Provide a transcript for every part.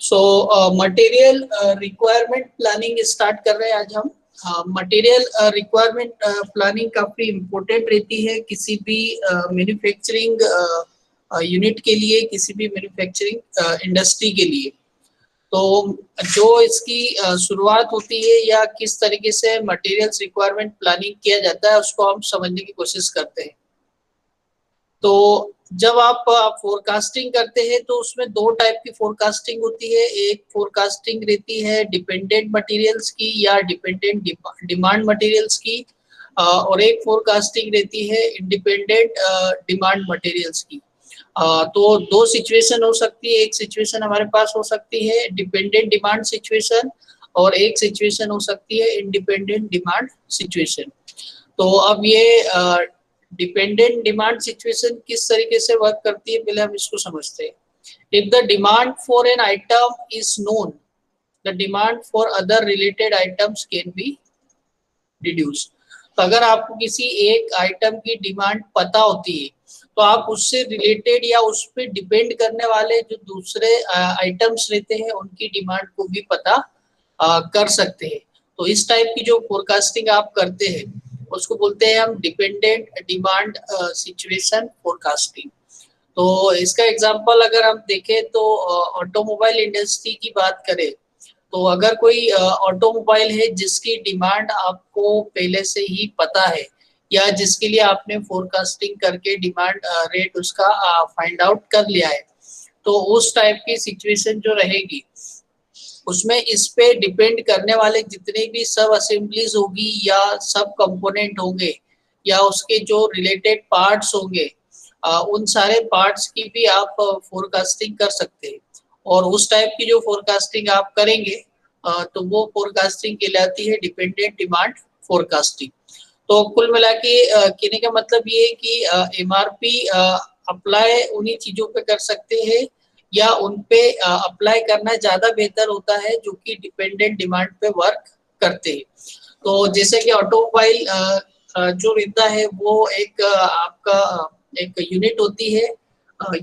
So material requirement planning start कर रहे हैं आज हम। मटेरियल रिक्वायरमेंट प्लानिंग काफी इम्पोर्टेंट रहती है किसी भी मैन्युफैक्चरिंग यूनिट के लिए, किसी भी मैन्युफैक्चरिंग इंडस्ट्री के लिए। तो जो इसकी शुरुआत होती है या किस तरीके से मटेरियल्स रिक्वायरमेंट प्लानिंग किया जाता है उसको हम समझने की कोशिश करते हैं। तो जब आप फोरकास्टिंग करते हैं तो उसमें दो टाइप की फोरकास्टिंग होती है। एक फोरकास्टिंग रहती है डिपेंडेंट मटेरियल्स की या डिपेंडेंट डिमांड मटेरियल्स की, और एक फोरकास्टिंग रहती है इंडिपेंडेंट डिमांड मटेरियल्स की। तो दो सिचुएशन हो सकती है। एक सिचुएशन हमारे पास हो सकती है डिपेंडेंट डिमांड सिचुएशन और एक सिचुएशन हो सकती है इंडिपेंडेंट डिमांड सिचुएशन। तो अब ये डिपेंडेंट डिमांड सिचुएशन किस तरीके से वर्क करती है पहले हम इसको समझते हैं। If the demand for an item is known, the demand for other related items can be reduce. तो अगर आपको किसी एक आइटम की डिमांड पता होती है तो आप उससे रिलेटेड या उस पर डिपेंड करने वाले जो दूसरे आइटम्स रहते हैं उनकी डिमांड को भी पता कर सकते हैं। तो इस टाइप की जो फोरकास्टिंग आप करते हैं उसको बोलते हैं हम डिपेंडेंट डिमांड सिचुएशन फोरकास्टिंग। तो इसका एग्जांपल अगर हम देखें तो ऑटोमोबाइल इंडस्ट्री की बात करें तो अगर कोई ऑटोमोबाइल है जिसकी डिमांड आपको पहले से ही पता है या जिसके लिए आपने फोरकास्टिंग करके डिमांड रेट उसका फाइंड आउट कर लिया है, तो उस टाइप की सिचुएशन जो रहेगी उसमें इस पे डिपेंड करने वाले जितने भी सब असेंबलीज होगी या सब कंपोनेंट होंगे या उसके जो रिलेटेड पार्ट्स होंगे, उन सारे पार्ट्स की भी आप फोरकास्टिंग कर सकते हैं। और उस टाइप की जो फोरकास्टिंग आप करेंगे तो वो फोरकास्टिंग कहलाती है डिपेंडेंट डिमांड फोरकास्टिंग। तो कुल मिला के कहने का मतलब ये है कि एमआरपी अप्लाई उन्हीं चीजों पे कर सकते हैं या उन पे अप्लाई करना ज्यादा बेहतर होता है जो कि डिपेंडेंट डिमांड पे वर्क करते हैं। तो जैसे कि ऑटोमोबाइल जो रहता है वो एक आपका एक यूनिट होती है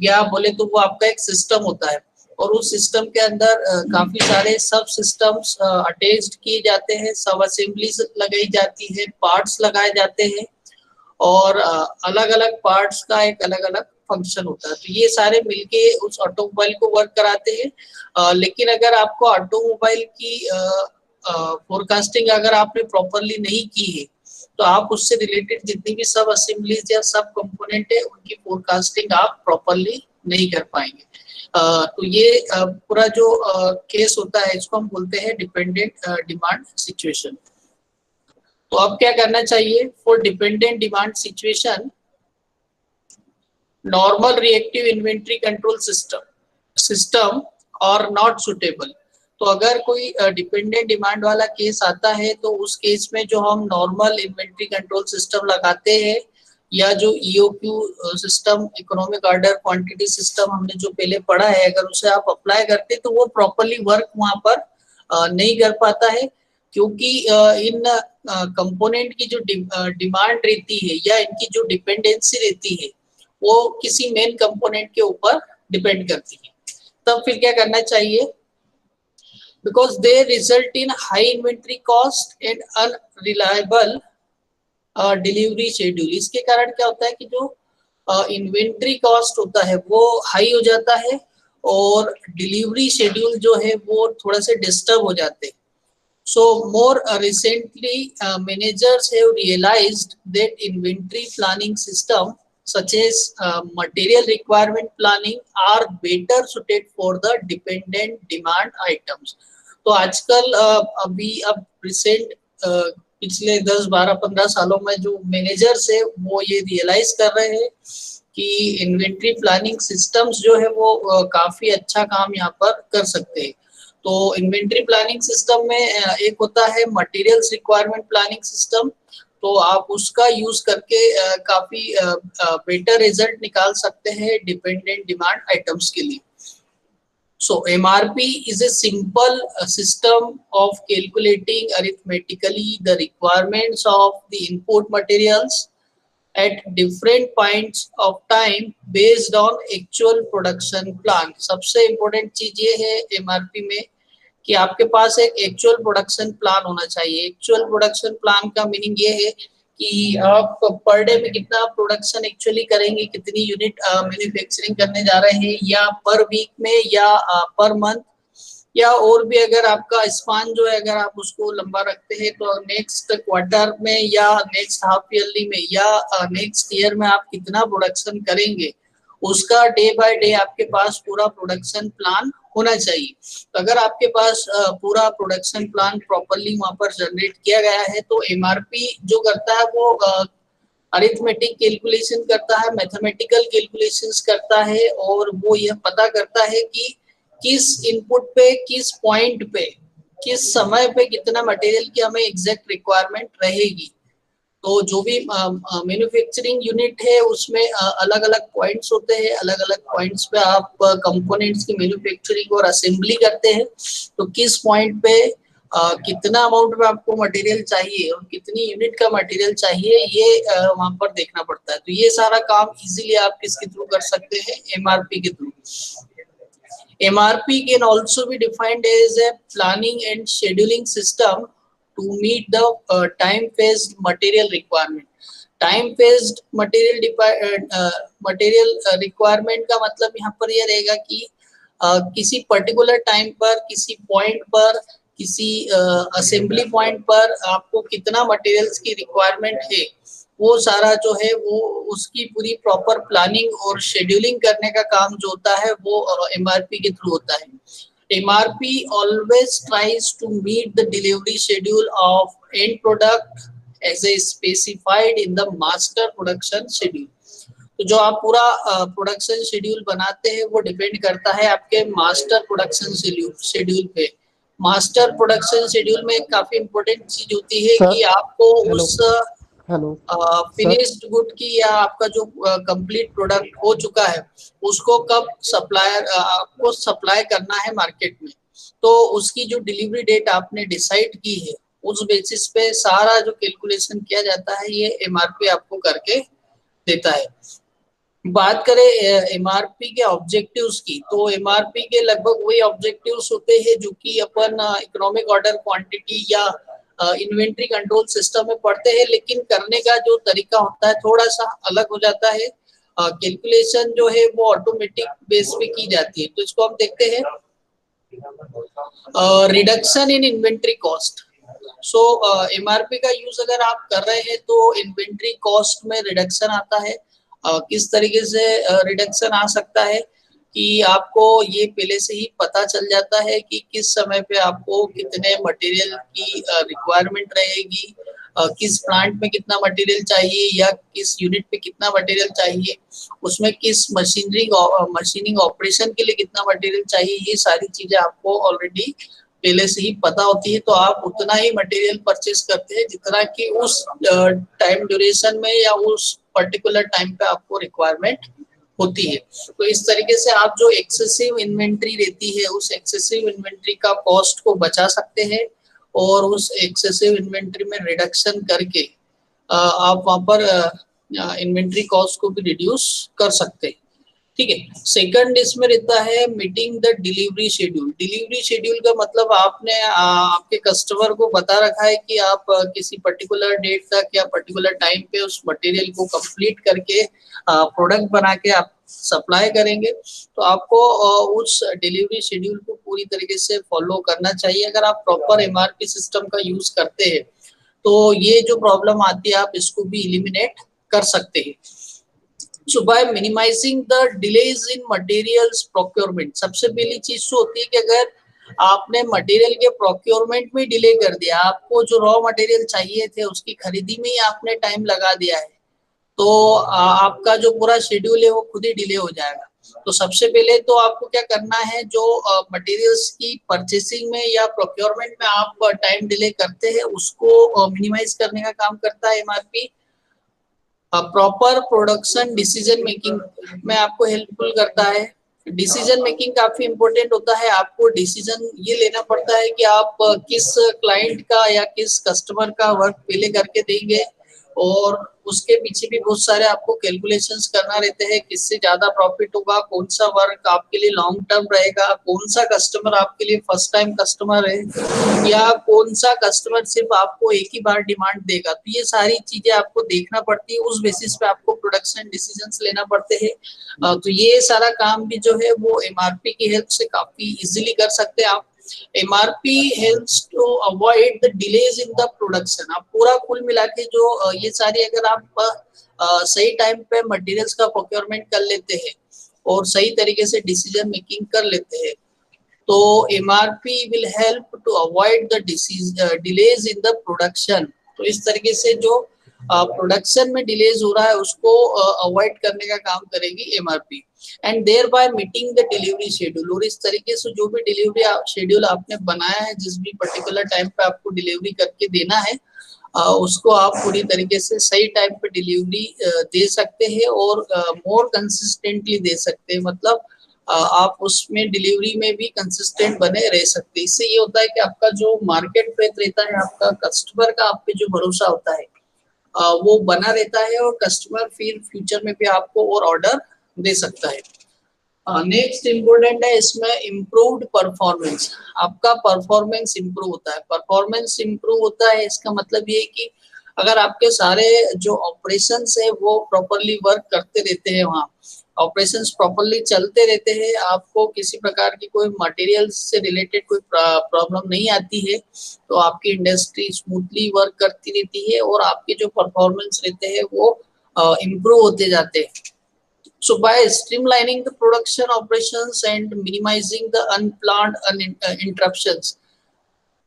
या बोले तो वो आपका एक सिस्टम होता है और उस सिस्टम के अंदर काफी सारे सब सिस्टम्स अटैच्ड किए जाते हैं, सब असेंबलीज लगाई जाती है, पार्ट्स लगाए जाते हैं और अलग अलग पार्ट्स का एक अलग अलग फंक्शन होता है। तो ये सारे मिलके उस ऑटोमोबाइल को वर्क कराते हैं। लेकिन अगर आपको ऑटोमोबाइल की फोरकास्टिंग अगर आपने प्रॉपरली नहीं की है तो आप उससे रिलेटेड जितनी भी सब असेंबलीज या सब कंपोनेंट है उनकी फोरकास्टिंग आप प्रॉपरली नहीं कर पाएंगे। तो ये पूरा जो केस होता है इसको हम बोलते हैं डिपेंडेंट डिमांड सिचुएशन। तो अब क्या करना चाहिए for dependent demand situation, normal reactive inventory control system और नॉट सुटेबल। तो अगर कोई डिपेंडेंट डिमांड वाला केस आता है तो उस केस में जो हम नॉर्मल इन्वेंट्री कंट्रोल सिस्टम लगाते हैं या जो EOQ system, economic order quantity system हमने जो पहले पढ़ा है, अगर उसे आप अप्लाई करते तो वो प्रॉपरली वर्क वहां पर नहीं कर पाता है क्योंकि इन कंपोनेंट की जो डिमांड रहती है या इनकी जो डिपेंडेंसी रहती है वो किसी मेन कंपोनेंट के ऊपर डिपेंड करती है। तब फिर क्या करना चाहिए, because they result in high inventory cost and unreliable delivery schedule. इसके कारण क्या होता है कि जो इन्वेंट्री कॉस्ट होता है वो हाई हो जाता है और डिलीवरी शेड्यूल जो है वो थोड़ा से डिस्टर्ब हो जाते हैं। So more recently, managers have realized that inventory planning system such as material requirement planning are better suited for the dependent demand items. तो आजकल अभी अब रिसेंट पिछले 10, 12, 15 सालों में जो मैनेजर्स है वो ये रियलाइज कर रहे हैं कि इन्वेंट्री प्लानिंग सिस्टम्स जो है वो काफी अच्छा काम यहाँ पर कर सकते हैं। तो इन्वेंट्री प्लानिंग सिस्टम में एक होता है मटेरियल्स रिक्वायरमेंट प्लानिंग सिस्टम, तो आप उसका यूज करके काफी बेटर रिजल्ट निकाल सकते हैं डिपेंडेंट डिमांड आइटम्स के लिए। So MRP is a simple system of calculating arithmetically the requirements of the input materials at different points of time based on actual production plan। सबसे important चीज ये है MRP में कि आपके पास एक एक्चुअल प्रोडक्शन प्लान होना चाहिए। एक्चुअल प्रोडक्शन प्लान का मीनिंग ये है कि आप पर डे में कितना प्रोडक्शन एक्चुअली करेंगे, कितनी यूनिट मैन्युफैक्चरिंग करने जा रहे हैं, या पर वीक में या पर मंथ, या और भी अगर आपका स्पान जो है अगर आप उसको लंबा रखते हैं तो नेक्स्ट क्वार्टर में या नेक्स्ट हाफ ईयरली में या नेक्स्ट ईयर में आप कितना प्रोडक्शन करेंगे, उसका डे बाय डे आपके पास पूरा प्रोडक्शन प्लान होना चाहिए। तो अगर आपके पास पूरा प्रोडक्शन प्लान प्रॉपरली वहां पर जनरेट किया गया है तो एमआरपी जो करता है वो अरिथमेटिक कैलकुलेशन करता है, मैथमेटिकल कैलकुलेशंस करता है, और वो यह पता करता है कि किस इनपुट पे, किस पॉइंट पे, किस समय पे कितना मटेरियल की हमें एग्जैक्ट रिक्वायरमेंट रहेगी। तो जो भी मैन्युफैक्चरिंग यूनिट है उसमें अलग अलग पॉइंट्स होते हैं, अलग अलग पॉइंट्स पे आप कंपोनेंट्स की मैन्युफैक्चरिंग और असेंबली करते हैं। तो किस पॉइंट पे कितना अमाउंट में आपको मटेरियल चाहिए और कितनी यूनिट का मटेरियल चाहिए, ये वहां पर देखना पड़ता है। तो ये सारा काम इजीली आप किसके थ्रू कर सकते हैं, एमआरपी के through. MRP can also be defined as a planning and scheduling system to meet the time-phased material requirement। Time phased material requirement का मतलब यहाँ पर यह रहेगा कि किसी पर्टिकुलर टाइम पर, किसी पॉइंट पर, किसी असेंबली पॉइंट पर आपको कितना मटेरियल्स की रिक्वायरमेंट है, वो सारा जो है वो उसकी पूरी प्रॉपर प्लानिंग और शेड्यूलिंग करने का काम जो होता है वो एमआरपी के थ्रू होता है। MRP always tries to meet the delivery schedule of end product as a specified in the master production schedule. तो जो आप पूरा प्रोडक्शन शेड्यूल बनाते हैं वो डिपेंड करता है आपके मास्टर प्रोडक्शन शेड्यूल पे। मास्टर प्रोडक्शन शेड्यूल में काफी इम्पोर्टेंट चीज होती है कि आपको उस फिनिश्ड गुड की या आपका जो कंप्लीट प्रोडक्ट हो चुका है उसको कब सप्लायर आपको सप्लाई करना है मार्केट में। तो उसकी जो डिलीवरी डेट आपने डिसाइड की है उस बेसिस पे सारा जो कैलकुलेशन किया जाता है ये एमआरपी आपको करके देता है। बात करें एमआरपी के ऑब्जेक्टिव्स की, तो एमआरपी के लगभग वही ऑब्जेक्टिव्स होते हैं जो कि अपन इकोनॉमिक ऑर्डर क्वांटिटी या इन्वेंट्री कंट्रोल सिस्टम में पढ़ते हैं, लेकिन करने का जो तरीका होता है थोड़ा सा अलग हो जाता है। कैलकुलेशन जो है वो ऑटोमेटिक बेस पे की जाती है। तो इसको हम देखते हैं, reduction in inventory cost. So MRP का यूज अगर आप कर रहे हैं तो इन्वेंट्री कॉस्ट में रिडक्शन आता है। किस तरीके से रिडक्शन आ सकता है कि आपको ये पहले से ही पता चल जाता है कि किस समय पे आपको कितने मटेरियल की रिक्वायरमेंट रहेगी, किस प्लांट में कितना मटेरियल चाहिए या किस यूनिट पे कितना मटेरियल चाहिए, उसमें किस मशीनिंग ऑपरेशन के लिए कितना मटेरियल चाहिए। ये सारी चीजें आपको ऑलरेडी पहले से ही पता होती है। तो आप उतना ही मटेरियल परचेस करते हैं जितना कि उस टाइम ड्यूरेशन में या उस पर्टिकुलर टाइम पे आपको रिक्वायरमेंट होती है। तो इस तरीके से आप जो एक्सेसिव इन्वेंट्री रहती है उस एक्सेसिव इन्वेंट्री का कॉस्ट को बचा सकते हैं और उस एक्सेसिव इन्वेंट्री में रिडक्शन करके आप वहां पर इन्वेंट्री कॉस्ट को भी रिड्यूस कर सकते हैं। ठीक है। सेकंड इसमें रहता है meeting the delivery schedule. Delivery schedule का मतलब आपने आपके कस्टमर को बता रखा है कि आप किसी पर्टिकुलर डेट तक या पर्टिकुलर टाइम पे उस मटेरियल को कंप्लीट करके प्रोडक्ट बना के आप सप्लाई करेंगे। तो आपको उस डिलीवरी शेड्यूल को पूरी तरीके से फॉलो करना चाहिए। अगर आप प्रॉपर एमआरपी सिस्टम का यूज करते हैं तो ये जो प्रॉब्लम आती है आप इसको भी एलिमिनेट कर सकते हैं। So by minimizing the delays in materials procurement, सबसे पहली चीज तो होती है कि अगर आपने मटेरियल के प्रोक्योरमेंट में डिले कर दिया, आपको जो रॉ मटेरियल चाहिए थे उसकी खरीदी में ही आपने टाइम लगा दिया है, तो आपका जो पूरा शेड्यूल है वो खुद ही डिले हो जाएगा। तो सबसे पहले तो आपको क्या करना है, जो मटेरियल्स की परचेसिंग में या प्रोक्योरमेंट में आप टाइम डिले करते हैं उसको मिनिमाइज करने का काम करता है MRP. Proper production decision making में आपको हेल्पफुल करता है। डिसीजन मेकिंग काफी इंपॉर्टेंट होता है। आपको डिसीजन ये लेना पड़ता है कि आप किस क्लाइंट का या किस कस्टमर का वर्क पहले करके देंगे और उसके पीछे भी बहुत सारे आपको कैलकुलेशंस करना रहते हैं, किससे ज्यादा प्रॉफिट होगा, कौन सा वर्क आपके लिए लॉन्ग टर्म रहेगा, कौन सा कस्टमर आपके लिए फर्स्ट टाइम कस्टमर है, या कौन सा कस्टमर सिर्फ आपको एक ही बार डिमांड देगा। तो ये सारी चीजें आपको देखना पड़ती है, उस बेसिस पे आपको प्रोडक्शन डिसीजंस लेना पड़ते हैं। तो ये सारा काम भी जो है वो एमआरपी की हेल्प से काफी इजीली कर सकते हैं आप। MRP helps to avoid the delays in the production. आप पूरा कुल मिला के जो ये सारी अगर आप सही टाइम पे मटेरियल्स का प्रोक्योरमेंट कर लेते हैं और सही तरीके से डिसीजन मेकिंग कर लेते हैं, तो MRP will help to avoid the delays in the production. तो इस तरीके से जो प्रोडक्शन में डिलेज हो रहा है उसको अवॉइड करने का काम करेगी MRP, and thereby meeting the delivery schedule. और इस तरीके से जो भी डिलीवरी शेड्यूल आपने बनाया है, जिस भी पर्टिकुलर टाइम पे आपको डिलीवरी करके देना है, उसको आप पूरी तरीके से सही टाइम पे डिलीवरी दे सकते हैं और मोर कंसिस्टेंटली दे सकते हैं। मतलब आप उसमें डिलीवरी में भी कंसिस्टेंट बने रह सकते हैं। इससे ये होता है कि आपका जो मार्केट पे रहता है, आपका कस्टमर का आप पे जो भरोसा होता है वो बना रहता है, और कस्टमर फिर फ्यूचर में भी आपको और ऑर्डर दे सकता है। नेक्स्ट इम्पोर्टेंट है इसमें इम्प्रूव्ड परफॉर्मेंस। आपका परफॉर्मेंस इम्प्रूव होता है। परफॉर्मेंस इम्प्रूव होता है इसका मतलब ये है कि अगर आपके सारे जो ऑपरेशंस है वो प्रॉपरली वर्क करते रहते हैं, वहाँ ऑपरेशंस प्रॉपरली चलते रहते हैं, आपको किसी प्रकार की कोई मटेरियल से रिलेटेड कोई प्रॉब्लम नहीं आती है, तो आपकी इंडस्ट्री स्मूथली वर्क करती रहती है और आपके जो परफॉर्मेंस रहते हैं वो इम्प्रूव होते जाते हैं। So by streamlining the production operations and minimizing the unplanned interruptions,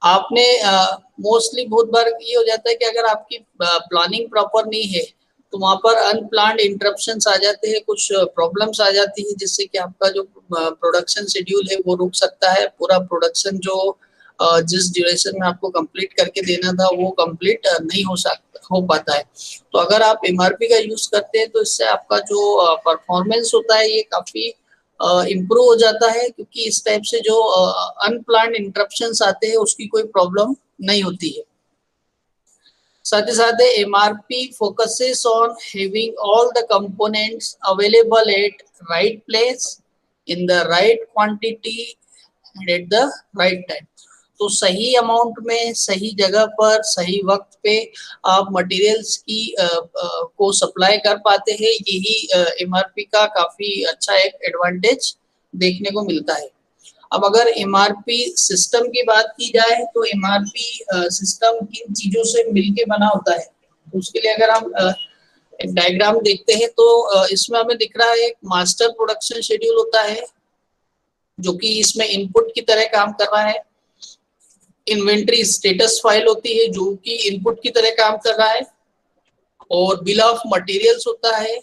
आपने मोस्टली बहुत बार ये हो जाता है कि अगर आपकी प्लानिंग प्रॉपर नहीं है तो वहां पर अनप्लान्ड इंटरप्शंस आ जाते हैं, कुछ प्रॉब्लम्स आ जाती है, जिससे कि आपका जो प्रोडक्शन शेड्यूल है वो रुक सकता है। पूरा प्रोडक्शन जो जिस ड्यूरेशन में आपको कंप्लीट करके देना था वो कंप्लीट नहीं हो पाता है। तो अगर आप एमआरपी का यूज करते हैं तो इससे आपका जो परफॉर्मेंस होता है ये काफी इम्प्रूव हो जाता है, क्योंकि इस टाइप से जो अनप्लान्ड इंटरप्शंस आते हैं उसकी कोई प्रॉब्लम नहीं होती है। साथ ही साथ MRP focuses on having all the components available at right place in the right quantity and at the right time. तो सही अमाउंट में सही जगह पर सही वक्त पे आप मटेरियल्स की को सप्लाई कर पाते हैं। यही एमआरपी का काफी अच्छा एक एडवांटेज देखने को मिलता है। अब अगर एमआरपी सिस्टम की बात की जाए तो एमआरपी सिस्टम किन चीजों से मिलके बना होता है, तो उसके लिए अगर हम एक डायग्राम देखते हैं तो इसमें हमें दिख रहा है एक मास्टर प्रोडक्शन शेड्यूल होता है जो कि इसमें इनपुट की तरह काम कर रहा है। इन्वेंट्री स्टेटस फाइल होती है जो कि इनपुट की तरह काम कर रहा है, और बिल ऑफ मटेरियल्स होता है।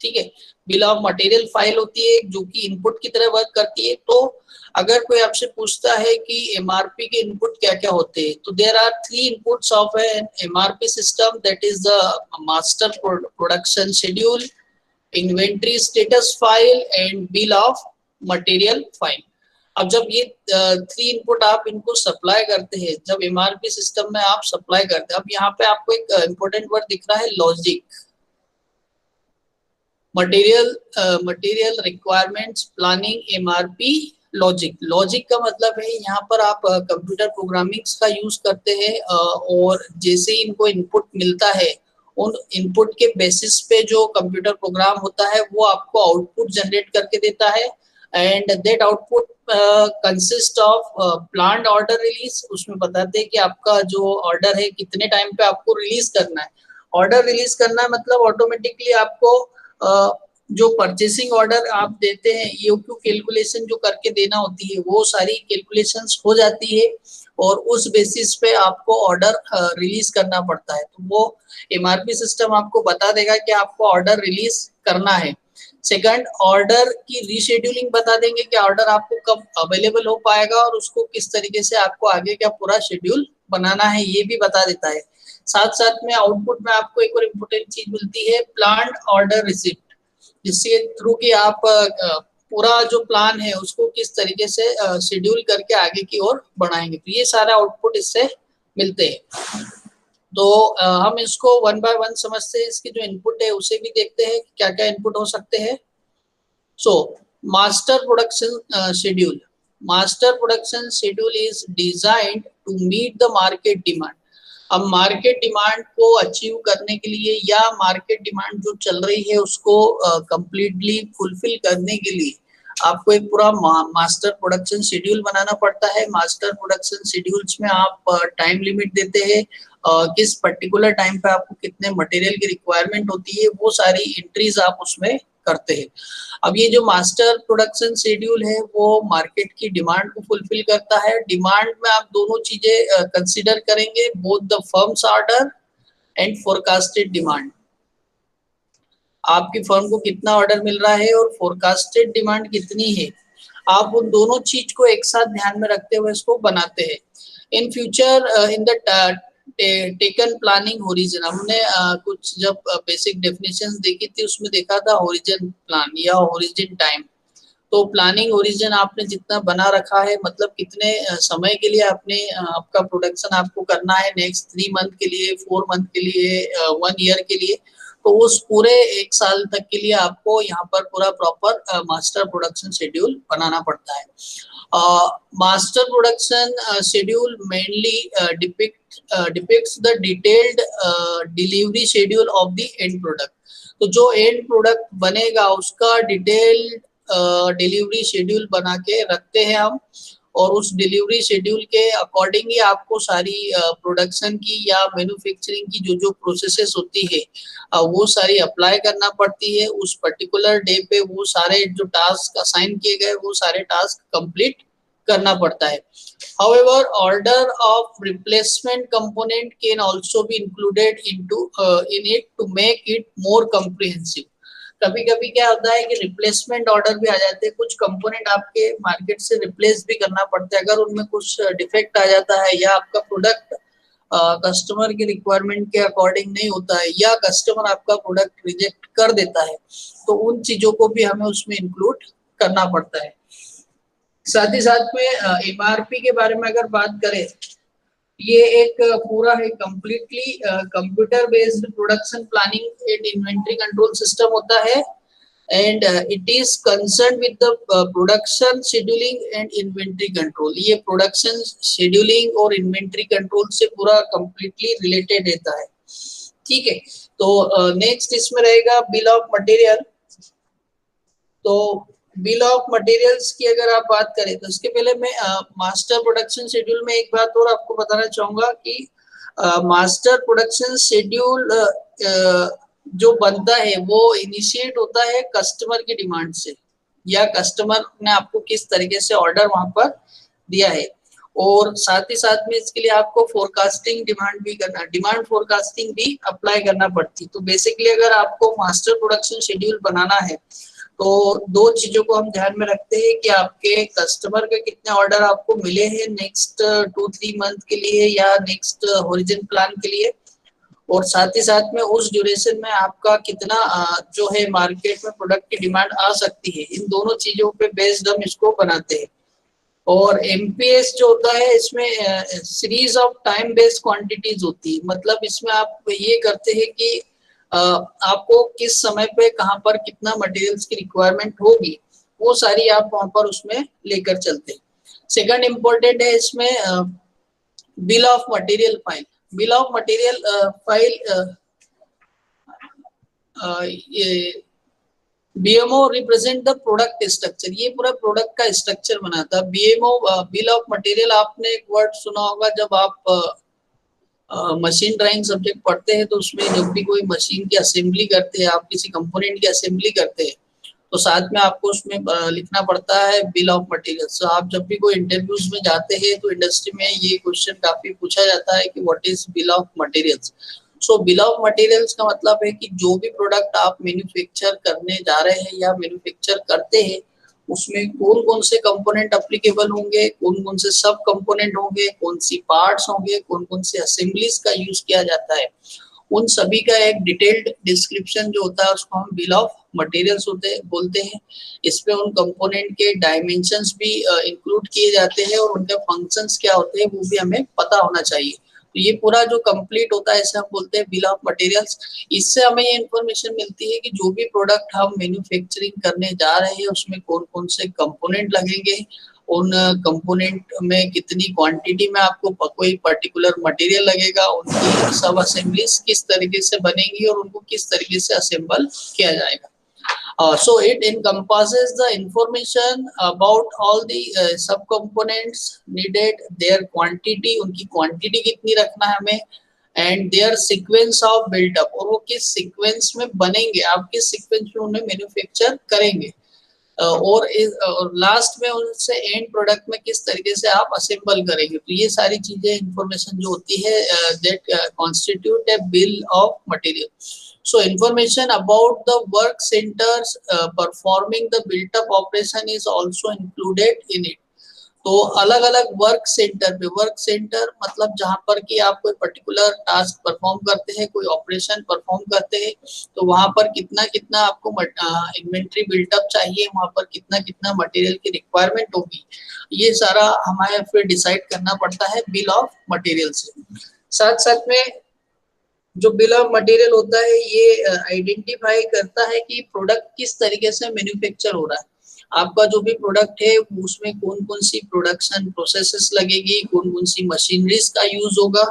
ठीक है, बिल ऑफ मटेरियल फाइल होती है जो कि इनपुट की तरह वर्क करती है। तो अगर कोई आपसे पूछता है कि एमआरपी के इनपुट क्या क्या होते हैं, तो there are 3 inputs of an MRP system, that is the master production schedule, inventory status file and bill of material file. अब जब ये 3 इनपुट आप इनको सप्लाई करते हैं, जब एमआरपी सिस्टम में आप सप्लाई करते हैं, अब यहाँ पे आपको एक इम्पोर्टेंट वर्ड दिख रहा है logic. Material requirements planning MRP logic. Logic का मतलब है यहाँ पर आप कंप्यूटर प्रोग्रामिंग्स का यूज करते हैं, और जैसे ही इनको इनपुट मिलता है उन इनपुट के बेसिस पे जो कंप्यूटर प्रोग्राम होता है वो आपको आउटपुट जनरेट करके देता है, and that output consist of planned order release. उसमें बताते हैं कि आपका जो ऑर्डर है कितने टाइम पे आपको रिलीज करना है। ऑर्डर रिलीज करना मतलब ऑटोमेटिकली आपको जो परचेसिंग ऑर्डर आप देते हैं, ईओक्यू कैलकुलेशन जो करके देना होती है वो सारी कैलकुलेशंस हो जाती है, और उस बेसिस पे आपको ऑर्डर रिलीज करना पड़ता है। तो वो एमआरपी सिस्टम आपको बता देगा कि आपको ऑर्डर रिलीज करना है। सेकंड, ऑर्डर की रीशेड्यूलिंग बता देंगे कि ऑर्डर आपको कब अवेलेबल हो पाएगा और उसको किस तरीके से आपको आगे का पूरा शेड्यूल बनाना है, ये भी बता देता है। साथ साथ में आउटपुट में आपको एक और इम्पोर्टेंट चीज मिलती है, प्लान्ड ऑर्डर रिसिप्ट, जिसके थ्रू कि आप पूरा जो प्लान है उसको किस तरीके से शेड्यूल करके आगे की ओर बढ़ाएंगे। तो ये सारा आउटपुट इससे मिलते हैं। तो हम इसको वन बाय वन समझते हैं, इसके जो इनपुट है उसे भी देखते हैं क्या क्या इनपुट हो सकते हैं। So master production schedule, master production schedule is designed to meet the market demand. अब मार्केट डिमांड को अचीव करने के लिए या मार्केट डिमांड जो चल रही है उसको कंप्लीटली फुलफिल करने के लिए आपको एक पूरा मास्टर प्रोडक्शन शेड्यूल बनाना पड़ता है। मास्टर प्रोडक्शन शेड्यूल्स में आप टाइम लिमिट देते हैं, किस पर्टिकुलर टाइम पे आपको कितने मटेरियल की रिक्वायरमेंट होती है, वो सारी एंट्रीज आप उसमें करते हैं। अब ये जो मास्टर प्रोडक्शन शेड्यूल है वो मार्केट की डिमांड को फुलफिल करता है। डिमांड में आप दोनों चीजें कंसीडर करेंगे, both the firms order and forecasted demand. आपकी फर्म को कितना ऑर्डर मिल रहा है और फोरकास्टेड डिमांड कितनी है, आप उन दोनों चीज को एक साथ ध्यान में रखते हुए इसको बनाते हैं। In future in the taken planning horizon, हमने कुछ जब बेसिक डेफिनेशंस देखी थी उसमें देखा था होरिजन प्लान या होरिजन टाइम। तो प्लानिंग ओरिजिन आपने जितना बना रखा है, मतलब कितने समय के लिए आपने आपका प्रोडक्शन आपको करना है, नेक्स्ट 3 मंथ के लिए, 4 मंथ के लिए, 1 ईयर के लिए, तो उस पूरे 1 साल तक के लिए आपको यहाँ पर पूरा प्रॉपर मास्टर प्रोडक्शन शेड्यूल बनाना पड़ता है। Master production schedule mainly depicts the detailed delivery schedule of the end product. तो जो एंड प्रोडक्ट बनेगा उसका डिटेल्ड डिलीवरी शेड्यूल बना के रखते हैं हम, और उस डिलीवरी शेड्यूल के अकॉर्डिंग ही आपको सारी प्रोडक्शन की या मैन्युफैक्चरिंग की जो जो प्रोसेसेस होती है वो सारी अप्लाई करना पड़ती है। उस पर्टिकुलर डे पे वो सारे जो टास्क असाइन किए गए वो सारे टास्क कंप्लीट करना पड़ता है। However, order of replacement component can also be included in it to make it more comprehensive. कभी कभी क्या होता है कि रिप्लेसमेंट ऑर्डर भी आ जाते हैं, कुछ कंपोनेंट आपके मार्केट से रिप्लेस भी करना पड़ता है अगर उनमें कुछ डिफेक्ट आ जाता है या आपका प्रोडक्ट कस्टमर की रिक्वायरमेंट के अकॉर्डिंग नहीं होता है या कस्टमर आपका प्रोडक्ट रिजेक्ट कर देता है, तो उन चीजों को भी हमें उसमें इंक्लूड करना पड़ता है। साथ ही साथ में एमआरपी के बारे में अगर बात करें, ये एक पूरा है completely computer based production planning and inventory control system होता है, and it is concern with the production scheduling and inventory control. ये प्रोडक्शन शेड्यूलिंग और इन्वेंटरी कंट्रोल से पूरा कंप्लीटली रिलेटेड रहता है। ठीक है, तो नेक्स्ट इसमें रहेगा बिल ऑफ मटेरियल। तो बिल ऑफ मटेरियल्स की अगर आप बात करें तो इसके पहले मैं मास्टर प्रोडक्शन शेड्यूल में एक बात और आपको बताना चाहूंगा कि मास्टर प्रोडक्शन शेड्यूल जो बनता है वो इनिशिएट होता है कस्टमर की डिमांड से, या कस्टमर ने आपको किस तरीके से ऑर्डर वहां पर दिया है, और साथ ही साथ में इसके लिए आपको फोरकास्टिंग डिमांड फोरकास्टिंग भी अप्लाई करना पड़ती है। तो बेसिकली अगर आपको मास्टर प्रोडक्शन शेड्यूल बनाना है तो दो चीजों को हम ध्यान में रखते हैं कि आपके कस्टमर के कितने ऑर्डर आपको मिले हैं नेक्स्ट 2-3 मंथ के लिए या नेक्स्ट होरिजन प्लान के लिए, और साथ ही साथ में उस ड्यूरेशन में आपका कितना जो है मार्केट में प्रोडक्ट की डिमांड आ सकती है। इन दोनों चीजों पे बेस्ड हम इसको बनाते हैं। और एमपीएस जो होता है इसमें series of time based quantities होती है, मतलब इसमें आप ये करते हैं कि आपको किस समय पे कहां पर कितना मटेरियल्स की रिक्वायरमेंट होगी वो सारी आप वहां पर उसमें लेकर चलते हैं। सेकंड इम्पोर्टेंट है इसमें bill of material file. Bill of material file ये BMO represent the product structure, ये पूरा प्रोडक्ट का स्ट्रक्चर बनाता है। बीएमओ बिल ऑफ मटेरियल, आपने एक वर्ड सुना होगा जब आप मशीन ड्राइंग सब्जेक्ट पढ़ते हैं तो उसमें जब भी कोई मशीन की असेंबली करते हैं, आप किसी कंपोनेंट की असेंबली करते हैं तो साथ में आपको उसमें लिखना पड़ता है बिल ऑफ मटेरियल्स। तो आप जब भी कोई इंटरव्यूज में जाते हैं तो इंडस्ट्री में ये क्वेश्चन काफी पूछा जाता है कि what is bill of materials. So bill of materials का मतलब है कि जो भी प्रोडक्ट आप मैन्युफैक्चर करने जा रहे हैं या मैन्युफैक्चर करते हैं उसमें कौन कौन से कंपोनेंट एप्लीकेबल होंगे, कौन कौन से सब कंपोनेंट होंगे, कौन सी पार्ट्स होंगे, कौन कौन से असेंबलीज का यूज किया जाता है, उन सभी का एक डिटेल्ड डिस्क्रिप्शन जो होता है उसको हम बिल ऑफ मटेरियल्स बोलते हैं। इसमें उन कंपोनेंट के डायमेंशंस भी इंक्लूड किए जाते हैं और उनके फंक्शंस क्या होते हैं वो भी हमें पता होना चाहिए। तो ये पूरा जो कंप्लीट होता है इसे हम बोलते हैं बिल ऑफ मटेरियल्स। इससे हमें ये इन्फॉर्मेशन मिलती है कि जो भी प्रोडक्ट हम मैन्युफैक्चरिंग करने जा रहे हैं उसमें कौन कौन से कंपोनेंट लगेंगे, उन कंपोनेंट में कितनी क्वांटिटी में आपको कोई पर्टिकुलर मटेरियल लगेगा, उनकी सब असेंबलीज किस तरीके से बनेंगी और उनको किस तरीके से असेंबल किया जाएगा। So it encompasses the information about all the subcomponents needed, their quantity, उनकी quantity कितनी रखना है हमें, and their sequence of build up, और वो किस sequence में बनेंगे, आप किस sequence में उन्हें manufacture करेंगे, और लास्ट में उनसे एंड प्रोडक्ट में किस तरीके से आप असेंबल करेंगे। तो ये सारी चीजें इंफॉर्मेशन जो होती है that constitute A bill of material. So information about the work centers performing the built-up operation is also included in it. तो अलग अलग वर्क सेंटर पे, वर्क सेंटर मतलब जहाँ पर कि आप कोई पर्टिकुलर टास्क परफॉर्म करते हैं, कोई ऑपरेशन परफॉर्म करते हैं, तो वहाँ पर कितना कितना आपको इन्वेंट्री बिल्टअप चाहिए, वहाँ पर कितना कितना मटेरियल की रिक्वायरमेंट होगी, ये सारा हमारे फिर डिसाइड करना पड़ता है बिल ऑफ मटेरियल से। साथ साथ में जो बिल ऑफ मटेरियल होता है ये आइडेंटिफाई करता है कि प्रोडक्ट किस तरीके से मैन्युफैक्चर हो रहा है, आपका जो भी प्रोडक्ट है उसमें कौन कौन सी प्रोडक्शन प्रोसेसेस लगेगी, कौन कौन सी मशीनरीज का यूज होगा,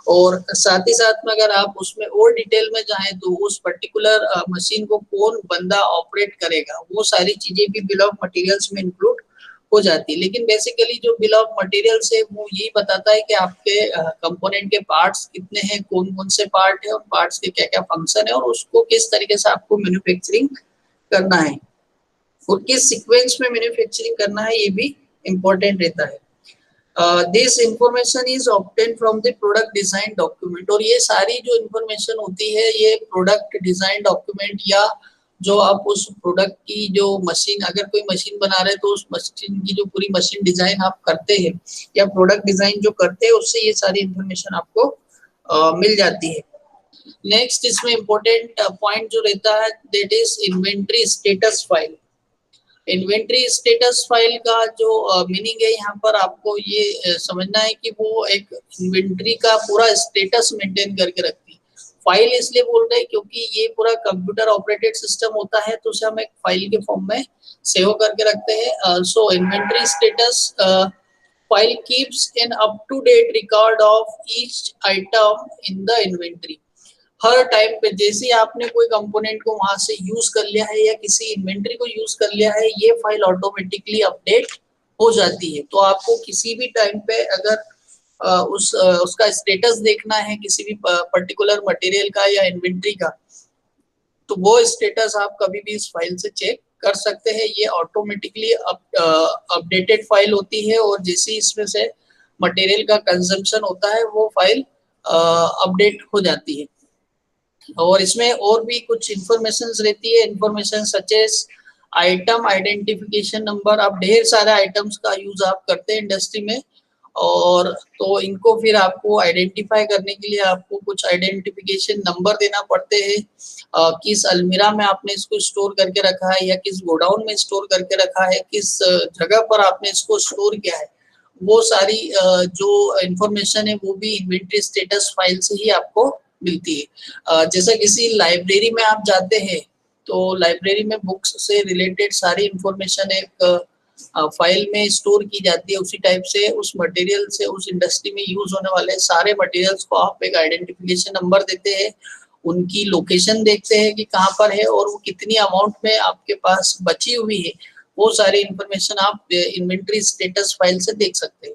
और साथ ही साथ में अगर आप उसमें और डिटेल में जाएं तो उस पर्टिकुलर मशीन को कौन बंदा ऑपरेट करेगा, वो सारी चीजें भी बिल ऑफ मटेरियल्स में इंक्लूड हो जाती है। लेकिन बेसिकली जो बिल ऑफ मटेरियल्स है वो यही बताता है कि आपके कंपोनेंट के पार्ट्स कितने हैं, कौन कौन से पार्ट है और पार्ट्स के क्या क्या फंक्शन है, और उसको किस तरीके से आपको मैन्युफैक्चरिंग करना है और किस सीक्वेंस में मैन्युफैक्चरिंग करना है, ये भी इम्पोर्टेंट रहता है। This information is obtain from the product design document, और ये सारी जो इंफॉर्मेशन होती है ये प्रोडक्ट डिजाइन डॉक्यूमेंट या जो आप उस प्रोडक्ट की जो मशीन, अगर कोई मशीन बना रहे हैं तो उस मशीन की जो पूरी मशीन डिजाइन आप करते हैं या प्रोडक्ट डिजाइन जो करते हैं उससे ये सारी इंफॉर्मेशन आपको मिल जाती है। नेक्स्ट इसमें इम्पोर्टेंट पॉइंट जो रहता है that is inventory status file. Inventory status file का जो मीनिंग है यहाँ पर आपको ये समझना है कि वो एक इन्वेंट्री का पूरा स्टेटस मेंटेन करके रखती है। फाइल इसलिए बोल रहे हैं क्योंकि ये पूरा कंप्यूटर ऑपरेटेड सिस्टम होता है तो उसे हम एक फाइल के फॉर्म में सेव करके रखते हैं। So inventory status file keeps an up to date record of each item in the inventory. हर टाइम पे जैसे आपने कोई कंपोनेंट को वहां से यूज कर लिया है या किसी इन्वेंटरी को यूज कर लिया है, ये फाइल ऑटोमेटिकली अपडेट हो जाती है। तो आपको किसी भी टाइम पे अगर उसका स्टेटस देखना है किसी भी पर्टिकुलर मटेरियल का या इन्वेंटरी का, तो वो स्टेटस आप कभी भी इस फाइल से चेक कर सकते हैं। ये ऑटोमेटिकली अपडेटेड फाइल होती है और जैसे इसमें से मटेरियल का कंजम्पशन होता है वो फाइल अपडेट हो जाती है। और इसमें और भी कुछ इंफॉर्मेशन रहती है, information such as item identification number. आप ढेर सारे आइटम्स का यूज आप करते हैं इंडस्ट्री में, और तो इनको फिर आपको आइडेंटिफाई करने के लिए आपको कुछ आइडेंटिफिकेशन नंबर देना पड़ते हैं। किस अलमीरा में आपने इसको स्टोर करके रखा है या किस गोडाउन में स्टोर करके रखा है, किस जगह पर आपने इसको स्टोर किया है, वो सारी जो इंफॉर्मेशन है वो भी इन्वेंट्री स्टेटस फाइल से ही आपको मिलती है। जैसे किसी लाइब्रेरी में आप जाते हैं तो लाइब्रेरी में बुक्स से रिलेटेड सारी इंफॉर्मेशन एक फाइल में स्टोर की जाती है, उसी टाइप से उस मटेरियल से उस इंडस्ट्री में यूज होने वाले सारे मटेरियल्स को आप एक आइडेंटिफिकेशन नंबर देते हैं, उनकी लोकेशन देखते हैं कि कहाँ पर है और वो कितनी अमाउंट में आपके पास बची हुई है, वो सारी इंफॉर्मेशन आप इन्वेंट्री स्टेटस फाइल से देख सकते हैं।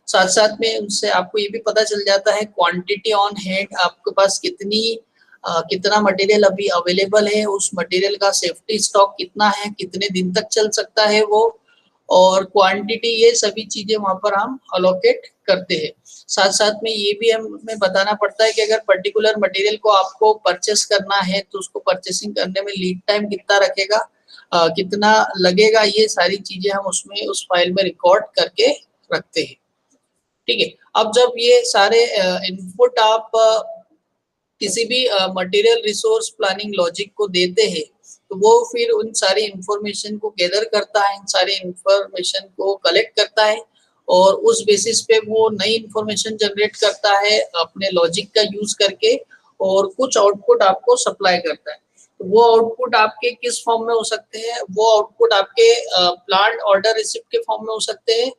साथ साथ में उनसे आपको ये भी पता चल जाता है क्वांटिटी ऑन हैंड, आपके पास कितना मटेरियल अभी अवेलेबल है, उस मटेरियल का सेफ्टी स्टॉक कितना है, कितने दिन तक चल सकता है वो, और क्वांटिटी, ये सभी चीजें वहां पर हम अलोकेट करते हैं। साथ साथ में ये भी हमें बताना पड़ता है कि अगर पर्टिकुलर मटेरियल को आपको परचेस करना है तो उसको परचेसिंग करने में लीड टाइम कितना रखेगा, कितना लगेगा, ये सारी चीजें हम उसमें उस फाइल में रिकॉर्ड करके रखते हैं। ठीक है, अब जब ये सारे इनपुट आप किसी भी मटेरियल रिसोर्स प्लानिंग लॉजिक को देते हैं तो वो फिर उन सारी इंफॉर्मेशन को गैदर करता है, इन सारी इंफॉर्मेशन को कलेक्ट करता है और उस बेसिस पे वो नई इंफॉर्मेशन जनरेट करता है अपने लॉजिक का यूज करके, और कुछ आउटपुट आपको सप्लाई करता है। तो वो आउटपुट आपके किस फॉर्म में हो सकते हैं? वो आउटपुट आपके प्लांट ऑर्डर रिसिप्ट के फॉर्म में हो सकते हैं।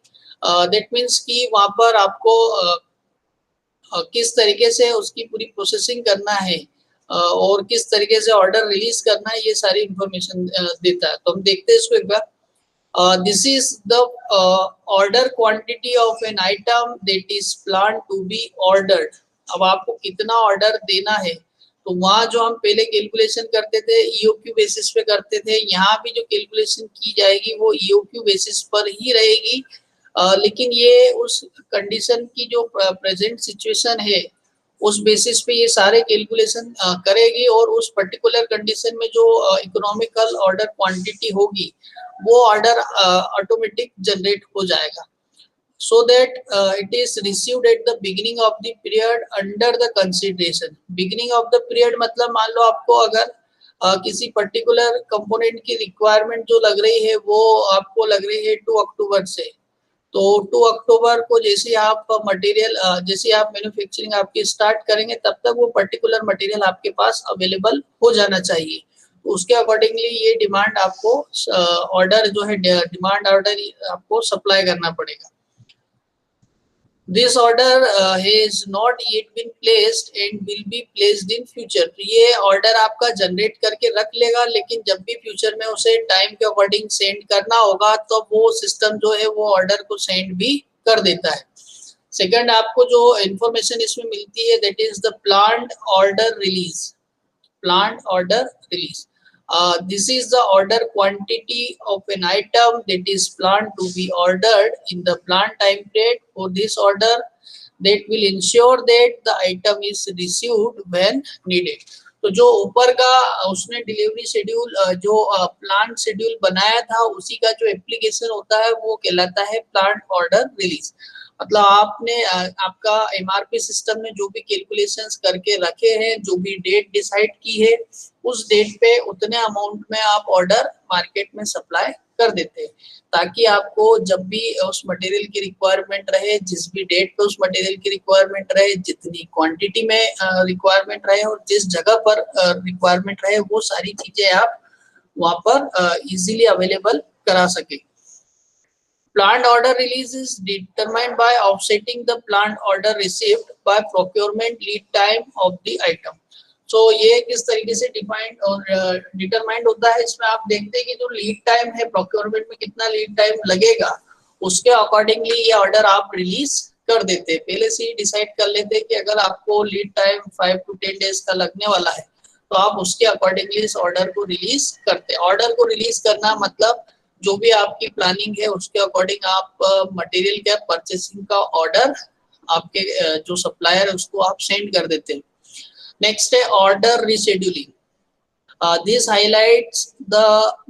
दैट मीन्स कि वहां पर आपको किस तरीके से उसकी पूरी प्रोसेसिंग करना है और किस तरीके से ऑर्डर रिलीज करना है, ये सारी इंफॉर्मेशन देता है। तो हम देखते हैं इसको एक बार। This is the order quantity of an item that is planned to be ordered. अब आपको कितना ऑर्डर देना है, तो वहाँ जो हम पहले कैलकुलेशन करते थे ईओक्यू बेसिस पे करते थे, यहाँ भी जो कैलकुलेशन की जाएगी वो ईओक्यू बेसिस पर ही रहेगी। लेकिन ये उस कंडीशन की जो प्रेजेंट सिचुएशन है उस बेसिस पे ये सारे कैलकुलेशन करेगी, और उस पर्टिकुलर कंडीशन में जो इकोनॉमिकल ऑर्डर क्वांटिटी होगी वो ऑर्डर ऑटोमेटिक जनरेट हो जाएगा, so that it is received at the beginning of the period under the consideration. Beginning of the period मतलब मान लो आपको अगर किसी पर्टिकुलर कंपोनेंट की रिक्वायरमेंट जो लग रही है वो आपको लग रही है 2 अक्टूबर से, तो 2 अक्टूबर को जैसे आप मटेरियल जैसे आप मैन्युफैक्चरिंग आपकी स्टार्ट करेंगे तब तक वो पर्टिकुलर मटेरियल आपके पास अवेलेबल हो जाना चाहिए। तो उसके अकॉर्डिंगली ये डिमांड आपको ऑर्डर जो है डिमांड ऑर्डर आपको सप्लाई करना पड़ेगा। This order has not yet been placed and will be placed in future. तो ये ऑर्डर आपका जनरेट करके रख लेगा, लेकिन जब भी फ्यूचर में उसे टाइम के अकॉर्डिंग सेंड करना होगा तो वो सिस्टम जो है वो ऑर्डर को सेंड भी कर देता है। सेकंड, आपको जो इंफॉर्मेशन इसमें मिलती है that is the planned order release. Plant order release. This is the order quantity of an item that is planned to be ordered in the planned time period for this order that will ensure that the item is received when needed. तो जो ऊपर का उसने delivery schedule जो plan schedule बनाया था उसी का जो एप्लीकेशन होता है वो कहलाता है प्लांट ऑर्डर रिलीज। मतलब आपने आपका एमआरपी सिस्टम में जो भी कैलकुलेशंस करके रखे हैं, जो भी डेट डिसाइड की है, उस डेट पे उतने अमाउंट में आप ऑर्डर मार्केट में सप्लाई कर देते हैं, ताकि आपको जब भी उस मटेरियल की रिक्वायरमेंट रहे, जिस भी डेट पे उस मटेरियल की रिक्वायरमेंट रहे, जितनी क्वांटिटी में रिक्वायरमेंट रहे और जिस जगह पर रिक्वायरमेंट रहे, वो सारी चीजें आप वहां पर इजीली अवेलेबल करा सके। Plant order release is determined by offsetting the plant order received by procurement lead time of the item. So ये किस तरीके से डिफाइंड और डिटरमाइंड होता है, इसमें आप देखते हैं कि जो लीड टाइम है प्रोक्योरमेंट में कितना लीड टाइम लगेगा, उसके अकॉर्डिंगली ये ऑर्डर आप रिलीज कर देते हैं। पहले से ही डिसाइड कर लेते हैं कि अगर आपको लीड टाइम 5 to 10 डेज का लगने वाला है तो आप उसके अकॉर्डिंगली इस ऑर्डर को रिलीज करते हैं। ऑर्डर को रिलीज करना मतलब जो भी आपकी प्लानिंग है उसके अकॉर्डिंग आप मटेरियल का परचेसिंग का ऑर्डर आपके जो सप्लायर है उसको आप सेंड कर देते हैं। नेक्स्ट है order rescheduling. This highlights the